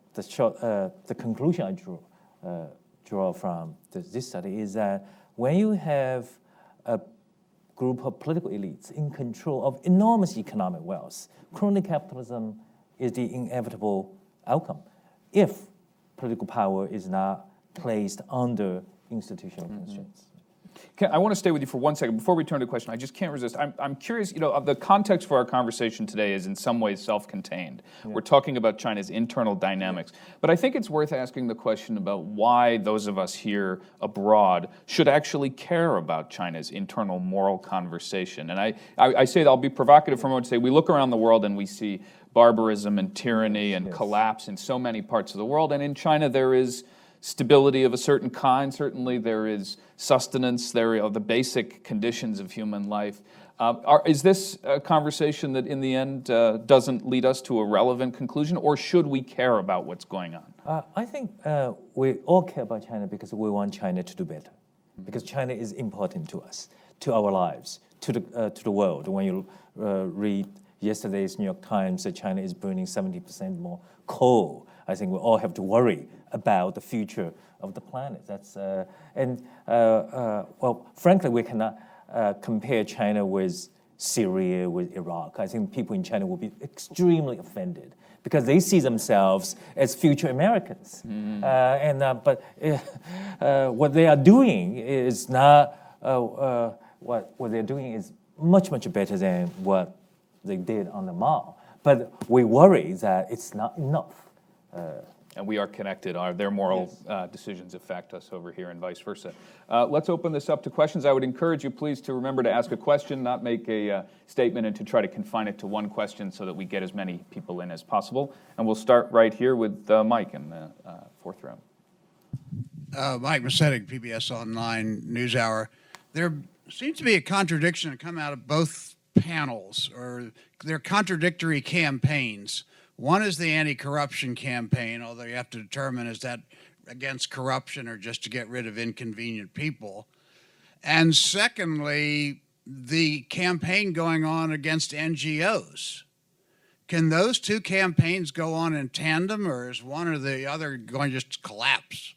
conclusion I draw from this study is that when you have a group of political elites in control of enormous economic wealth, crony capitalism is the inevitable outcome if political power is not placed under institutional constraints. I want to stay with you for 1 second. Before we turn to the question, I just can't resist. I'm curious, the context for our conversation today is in some ways self-contained. Yeah. We're talking about China's internal dynamics. But I think it's worth asking the question about why those of us here abroad should actually care about China's internal moral conversation. And I say that I'll be provocative for a moment to say we look around the world and we see barbarism and tyranny and collapse in so many parts of the world. And in China there is stability of a certain kind. Certainly there is sustenance, there are the basic conditions of human life. Is this a conversation that in the end doesn't lead us to a relevant conclusion, or should we care about what's going on? I think we all care about China because we want China to do better, because China is important to us, to our lives, to the world. When you read yesterday's New York Times that China is burning 70% more coal, I think we all have to worry about the future of the planet. That's well, frankly, we cannot compare China with Syria, with Iraq. I think people in China will be extremely offended because they see themselves as future Americans. But what they are doing is not, what they're doing is much, much better than what they did on the Mall. But we worry that it's not enough. And we are connected. Their moral decisions affect us over here and vice versa. Let's open this up to questions. I would encourage you, please, to remember to ask a question, not make a statement, and to try to confine it to one question so that we get as many people in as possible. And we'll start right here with Mike in the fourth row. Mike Massetic, PBS Online NewsHour. There seems to be a contradiction that come out of both panels, or they're contradictory campaigns. One is the anti-corruption campaign, although you have to determine is that against corruption or just to get rid of inconvenient people. And secondly, the campaign going on against NGOs. Can those two campaigns go on in tandem, or is one or the other going to just collapse?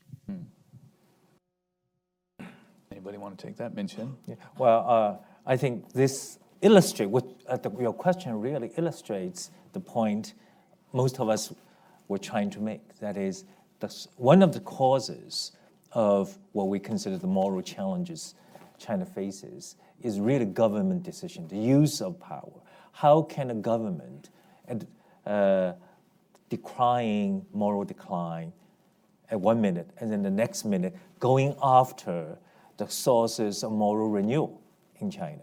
Anybody want to take that? Minxin? Yeah. Well, I think this illustrates, your question really illustrates the point most of us were trying to make. That is, one of the causes of what we consider the moral challenges China faces is really government decision, the use of power. How can a government decrying moral decline at 1 minute, and then the next minute going after the sources of moral renewal in China?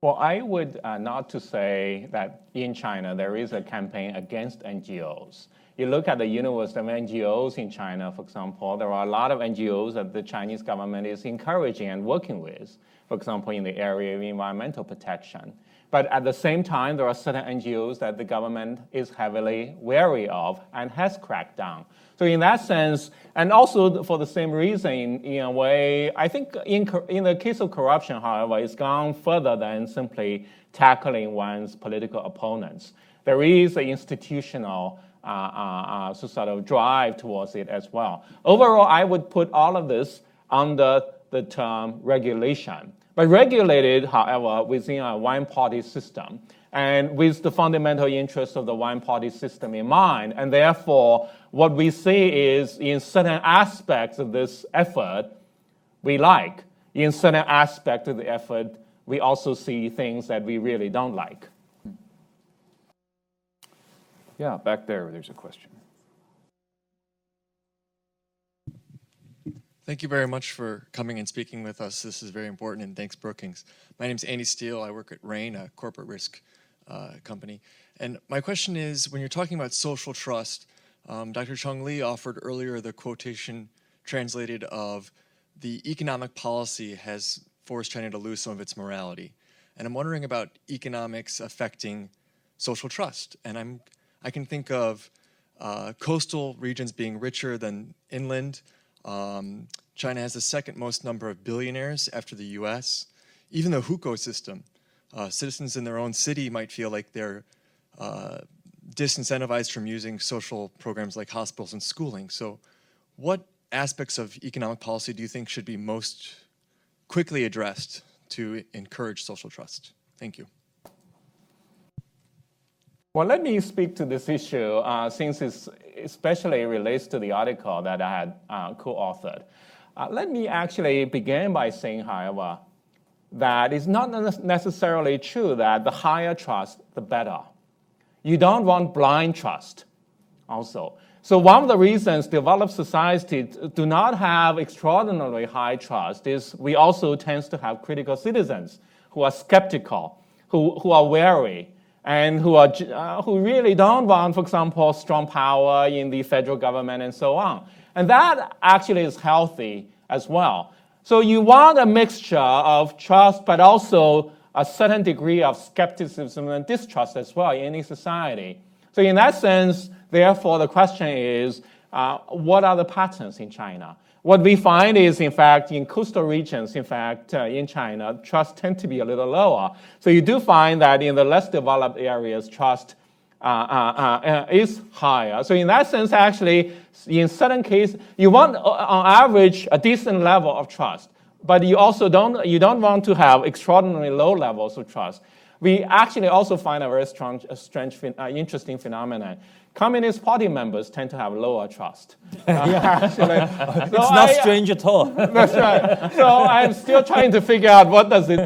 Well, I would not to say that in China there is a campaign against NGOs. You look at the universe of NGOs in China, for example, there are a lot of NGOs that the Chinese government is encouraging and working with, for example, in the area of environmental protection. But at the same time, there are certain NGOs that the government is heavily wary of and has cracked down. So in that sense, and also for the same reason, in a way, I think in the case of corruption, however, it's gone further than simply tackling one's political opponents. There is an institutional sort of drive towards it as well. Overall, I would put all of this under the term regulation. But regulated, however, within a one-party system and with the fundamental interests of the one-party system in mind. And therefore, what we see is in certain aspects of this effort, we like. In certain aspects of the effort, we also see things that we really don't like. Yeah, back there's a question. Thank you very much for coming and speaking with us. This is very important, and thanks, Brookings. My name is Andy Steele. I work at RAIN, a corporate risk company. And my question is, when you're talking about social trust, Dr. Cheng Li offered earlier the quotation translated of the economic policy has forced China to lose some of its morality. And I'm wondering about economics affecting social trust. And I can think of coastal regions being richer than inland. China has the second most number of billionaires after the US. Even the hukou system, citizens in their own city might feel like they're disincentivized from using social programs like hospitals and schooling. So what aspects of economic policy do you think should be most quickly addressed to encourage social trust? Thank you. Well, let me speak to this issue since it especially relates to the article that I had co-authored. Let me actually begin by saying, however, that it's not necessarily true that the higher trust, the better. You don't want blind trust also. So one of the reasons developed societies do not have extraordinarily high trust is we also tend to have critical citizens who are skeptical, who are wary, and who really don't want, for example, strong power in the federal government and so on. And that actually is healthy as well. So you want a mixture of trust, but also a certain degree of skepticism and distrust as well in any society. So in that sense, therefore, the question is, what are the patterns in China? What we find is, in fact, in coastal regions, in fact, in China, trust tends to be a little lower. So you do find that in the less developed areas, trust is higher. So in that sense, actually, in certain cases, you want, on average, a decent level of trust. but you also don't want to have extraordinarily low levels of trust. We actually also find a very interesting phenomenon. Communist Party members tend to have lower trust. Actually, It's not strange at all. That's right. So I'm still trying to figure out what does it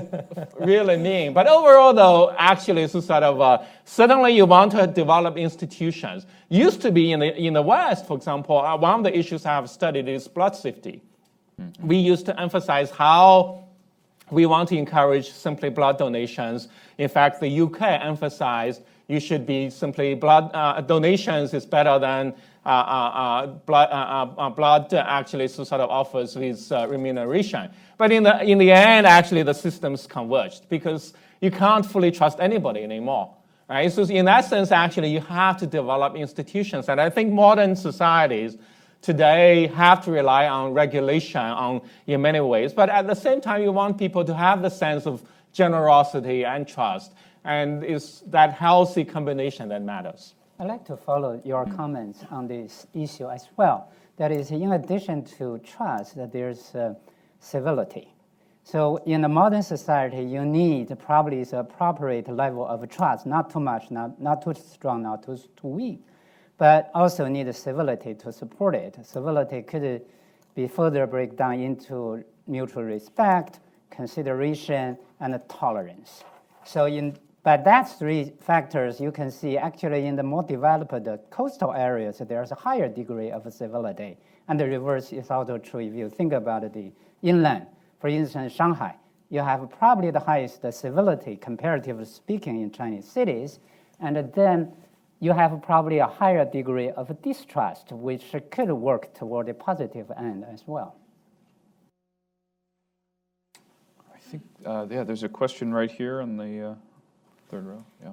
really mean. But overall, though, actually, it's sort of certainly you want to develop institutions. Used to be in the West, for example, one of the issues I have studied is blood safety. We used to emphasize how we want to encourage simply blood donations. In fact, the UK emphasized you should be simply blood donations is better than blood actually sort of offers with remuneration. But in the end, actually, the systems converged because you can't fully trust anybody anymore. Right? So in that sense, actually, you have to develop institutions. And I think modern societies today have to rely on regulation in many ways. But at the same time, you want people to have the sense of generosity and trust. And it's that healthy combination that matters. I'd like to follow your comments on this issue as well. That is, in addition to trust, that there's civility. So in a modern society, you need probably the appropriate level of trust, not too much, not too strong, not too weak, but also need civility to support it. Civility could be further break down into mutual respect, consideration, and tolerance. So but that's three factors you can see actually in the more developed coastal areas, there's a higher degree of civility. And the reverse is also true if you think about the inland. For instance, Shanghai, you have probably the highest civility, comparatively speaking, in Chinese cities. And then you have probably a higher degree of distrust, which could work toward a positive end as well. I think, yeah, there's a question right here on the third row. Yeah.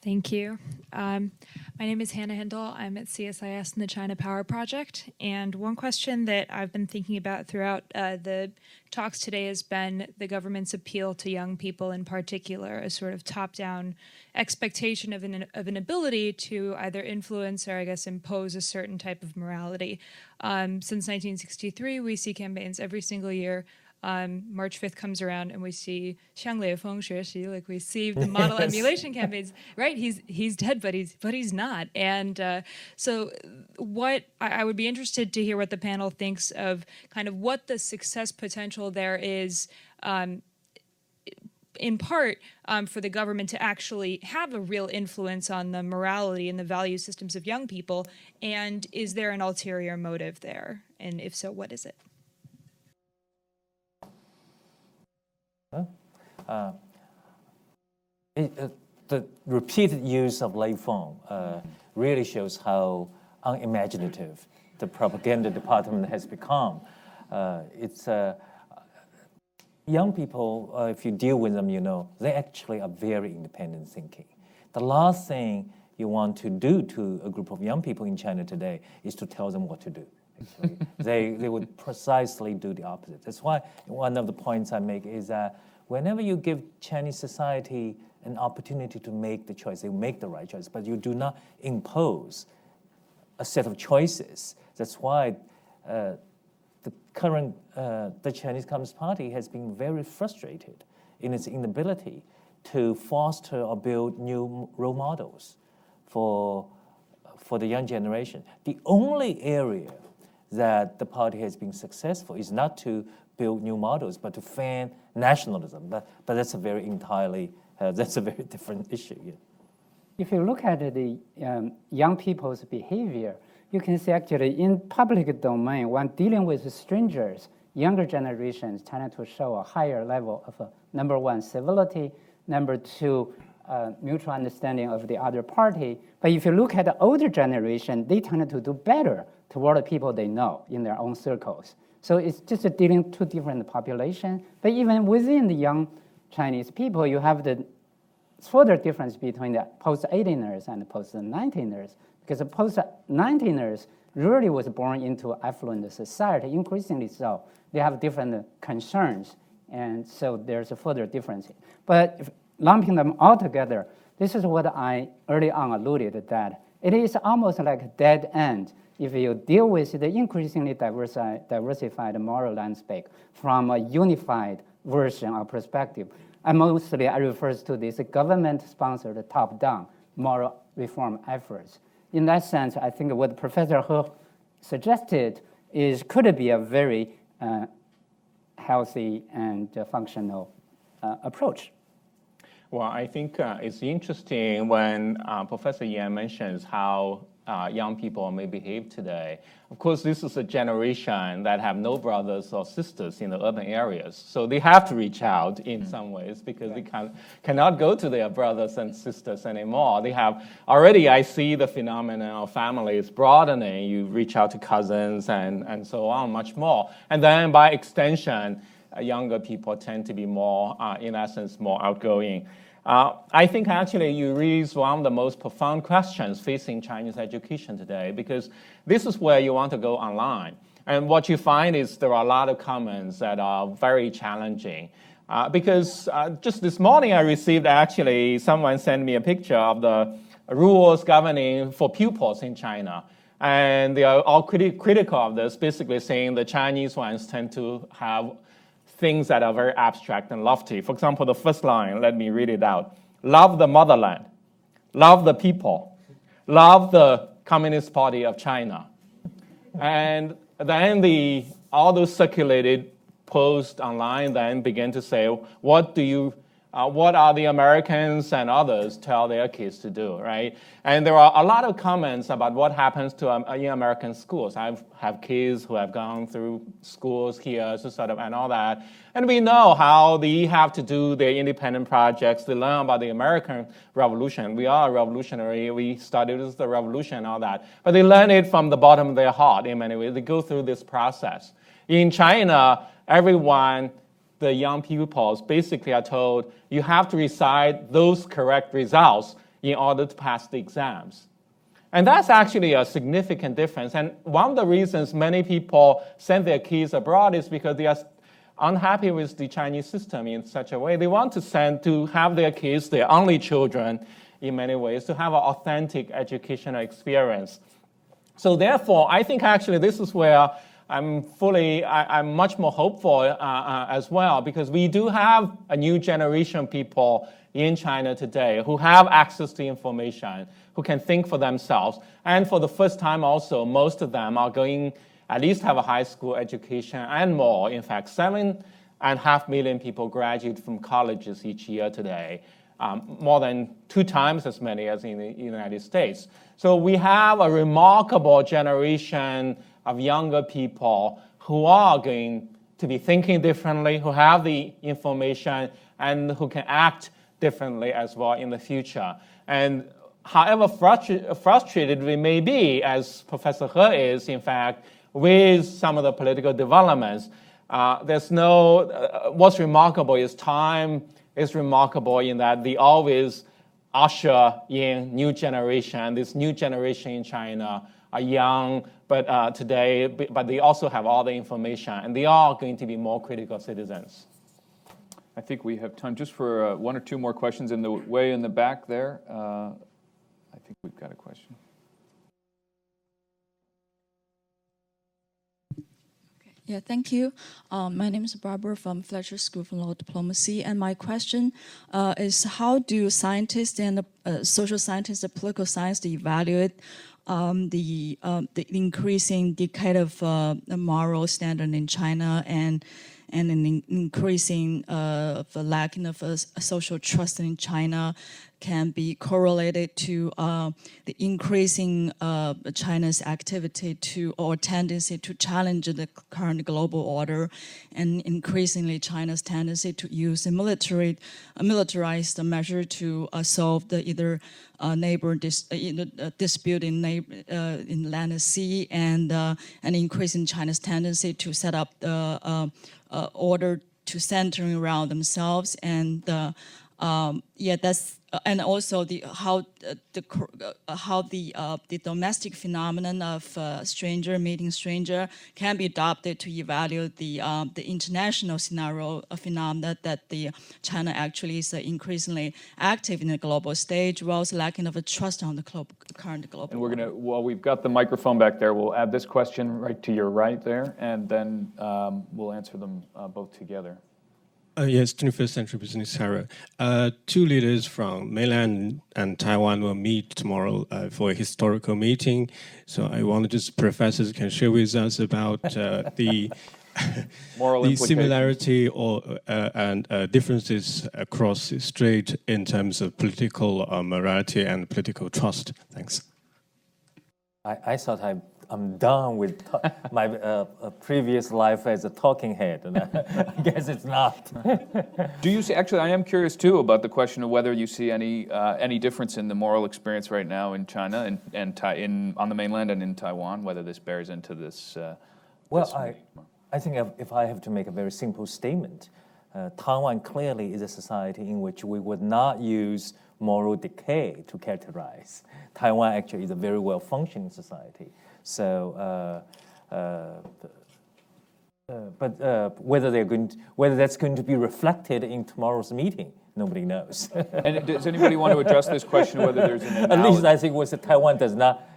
Thank you. My name is Hannah Hindle. I'm at CSIS in the China Power Project. And one question that I've been thinking about throughout the talks today has been the government's appeal to young people in particular, a sort of top-down expectation of an ability to either influence or, I guess, impose a certain type of morality. Since 1963, we see campaigns every single year. March 5th comes around and we see 向雷锋学习, like we see the model emulation campaigns, right? He's dead, but he's not. And so what I would be interested to hear what the panel thinks of kind of what the success potential there is, in part for the government to actually have a real influence on the morality and the value systems of young people. And is there an ulterior motive there? And if so, what is it? The repeated use of Lei Feng really shows how unimaginative the propaganda department has become. Young people, if you deal with them, you know, they actually are very independent thinking. The last thing you want to do to a group of young people in China today is to tell them what to do. They would precisely do the opposite. That's why one of the points I make is that whenever you give Chinese society an opportunity to make the choice, they make the right choice, but you do not impose a set of choices. That's why the Chinese Communist Party has been very frustrated in its inability to foster or build new role models for the young generation. The only area that the party has been successful is not to build new models, but to fan nationalism. But that's a very different issue. Yeah. If you look at the young people's behavior, you can see actually in public domain, when dealing with strangers, younger generations tend to show a higher level of number one, civility, number two, mutual understanding of the other party. But if you look at the older generation, they tend to do better toward the people they know in their own circles. So it's just dealing two different populations. But even within the young Chinese people, you have the further difference between the post-18ers and the post-19ers, because the post-19ers really was born into affluent society, increasingly so. They have different concerns, and so there's a further difference. But if lumping them all together, this is what I early on alluded that it is almost like a dead end if you deal with the increasingly diversified moral landscape from a unified version or perspective, I refer to this government-sponsored top-down moral reform efforts. In that sense, I think what Professor He suggested could be a very healthy and functional approach. Well, I think it's interesting when Professor Yan mentions how young people may behave today. Of course, this is a generation that have no brothers or sisters in the urban areas. So they have to reach out in some ways because they cannot go to their brothers and sisters anymore. They have already, I see the phenomenon of families broadening. You reach out to cousins and so on, much more. And then by extension, younger people tend to be more, in essence, more outgoing. I think actually you raise one of the most profound questions facing Chinese education today, because this is where you want to go online. And what you find is there are a lot of comments that are very challenging. Because just this morning I received actually, someone sent me a picture of the rules governing for pupils in China. And they are all critical of this, basically saying the Chinese ones tend to have things that are very abstract and lofty. For example, the first line, let me read it out. Love the motherland, love the people, love the Communist Party of China. And then all those circulated posts online then began to say, what are the Americans and others tell their kids to do, right? And there are a lot of comments about what happens to in American schools. I have kids who have gone through schools here, so sort of, and all that. And we know how they have to do their independent projects. They learn about the American Revolution. We are revolutionary. We started with the revolution and all that. But they learn it from the bottom of their heart in many ways. They go through this process. In China, the young pupils basically are told, you have to recite those correct results in order to pass the exams. And that's actually a significant difference. And one of the reasons many people send their kids abroad is because they are unhappy with the Chinese system in such a way. They want to have their kids, their only children, in many ways, to have an authentic educational experience. So therefore, I think actually this is where I'm much more hopeful as well, because we do have a new generation of people in China today who have access to information, who can think for themselves. And for the first time also, most of them are going at least have a high school education and more. In fact, 7.5 million people graduate from colleges each year today, more than 2 times as many as in the United States. So we have a remarkable generation of younger people who are going to be thinking differently, who have the information, and who can act differently as well in the future. And however frustrated we may be, as Professor He is, in fact, with some of the political developments, what's remarkable is time is remarkable in that they always usher in new generation. This new generation in China are young, but they also have all the information, and they are going to be more critical citizens. I think we have time just for 1 or 2 more questions in the way in the back there. I think we've got a question. Yeah, thank you. My name is Barbara from Fletcher School of Law Diplomacy, and my question is, how do scientists and social scientists and political science evaluate the increasing decay of the moral standard in China and an increasing the lack of social trust in China can be correlated to the increasing China's activity or tendency to challenge the current global order, and increasingly China's tendency to use a militarized measure to solve the either dispute in land and sea, and increasing China's tendency to set up the order to centering around themselves, and Yeah, that's and also how the domestic phenomenon of stranger meeting stranger can be adopted to evaluate the international scenario phenomena that the China actually is increasingly active in the global stage, whilst lacking of a trust on the current global. And we're going to, well, we've got the microphone back there. We'll add this question right to your right there, and then we'll answer them both together. Yes, 21st Century Business Herald. Two leaders from mainland and Taiwan will meet tomorrow for a historical meeting. So I wonder just professors can share with us about the Moral the implications. similarity and differences across the strait in terms of political morality and political trust. Thanks. I thought I'm done with my previous life as a talking head, and I guess it's not. Do you see, actually, I am curious too about the question of whether you see any difference in the moral experience right now in China and on the mainland and in Taiwan, whether this bears into this. Well, I think if I have to make a very simple statement, Taiwan clearly is a society in which we would not use moral decay to characterize. Taiwan actually is a very well-functioning society. So, but whether that's going to be reflected in tomorrow's meeting, nobody knows. And does anybody want to address this question of whether there's an At analogy? least I think Taiwan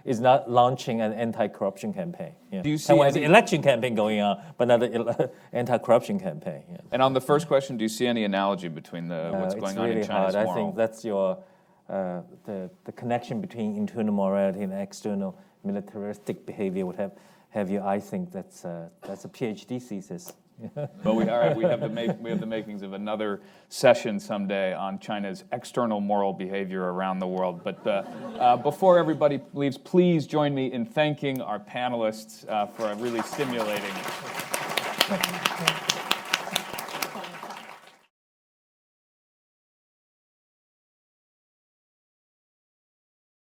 is not launching an anti-corruption campaign. Yeah. Do you see Taiwan has any- an election campaign going on, but not an anti-corruption campaign. Yeah. And on the first question, do you see any analogy between what's going on in China's hard. I moral? think that's your the connection between internal morality and external militaristic behavior would have you. I think that's a PhD thesis. But we have the makings of another session someday on China's external moral behavior around the world. But before everybody leaves, please join me in thanking our panelists for a really stimulating.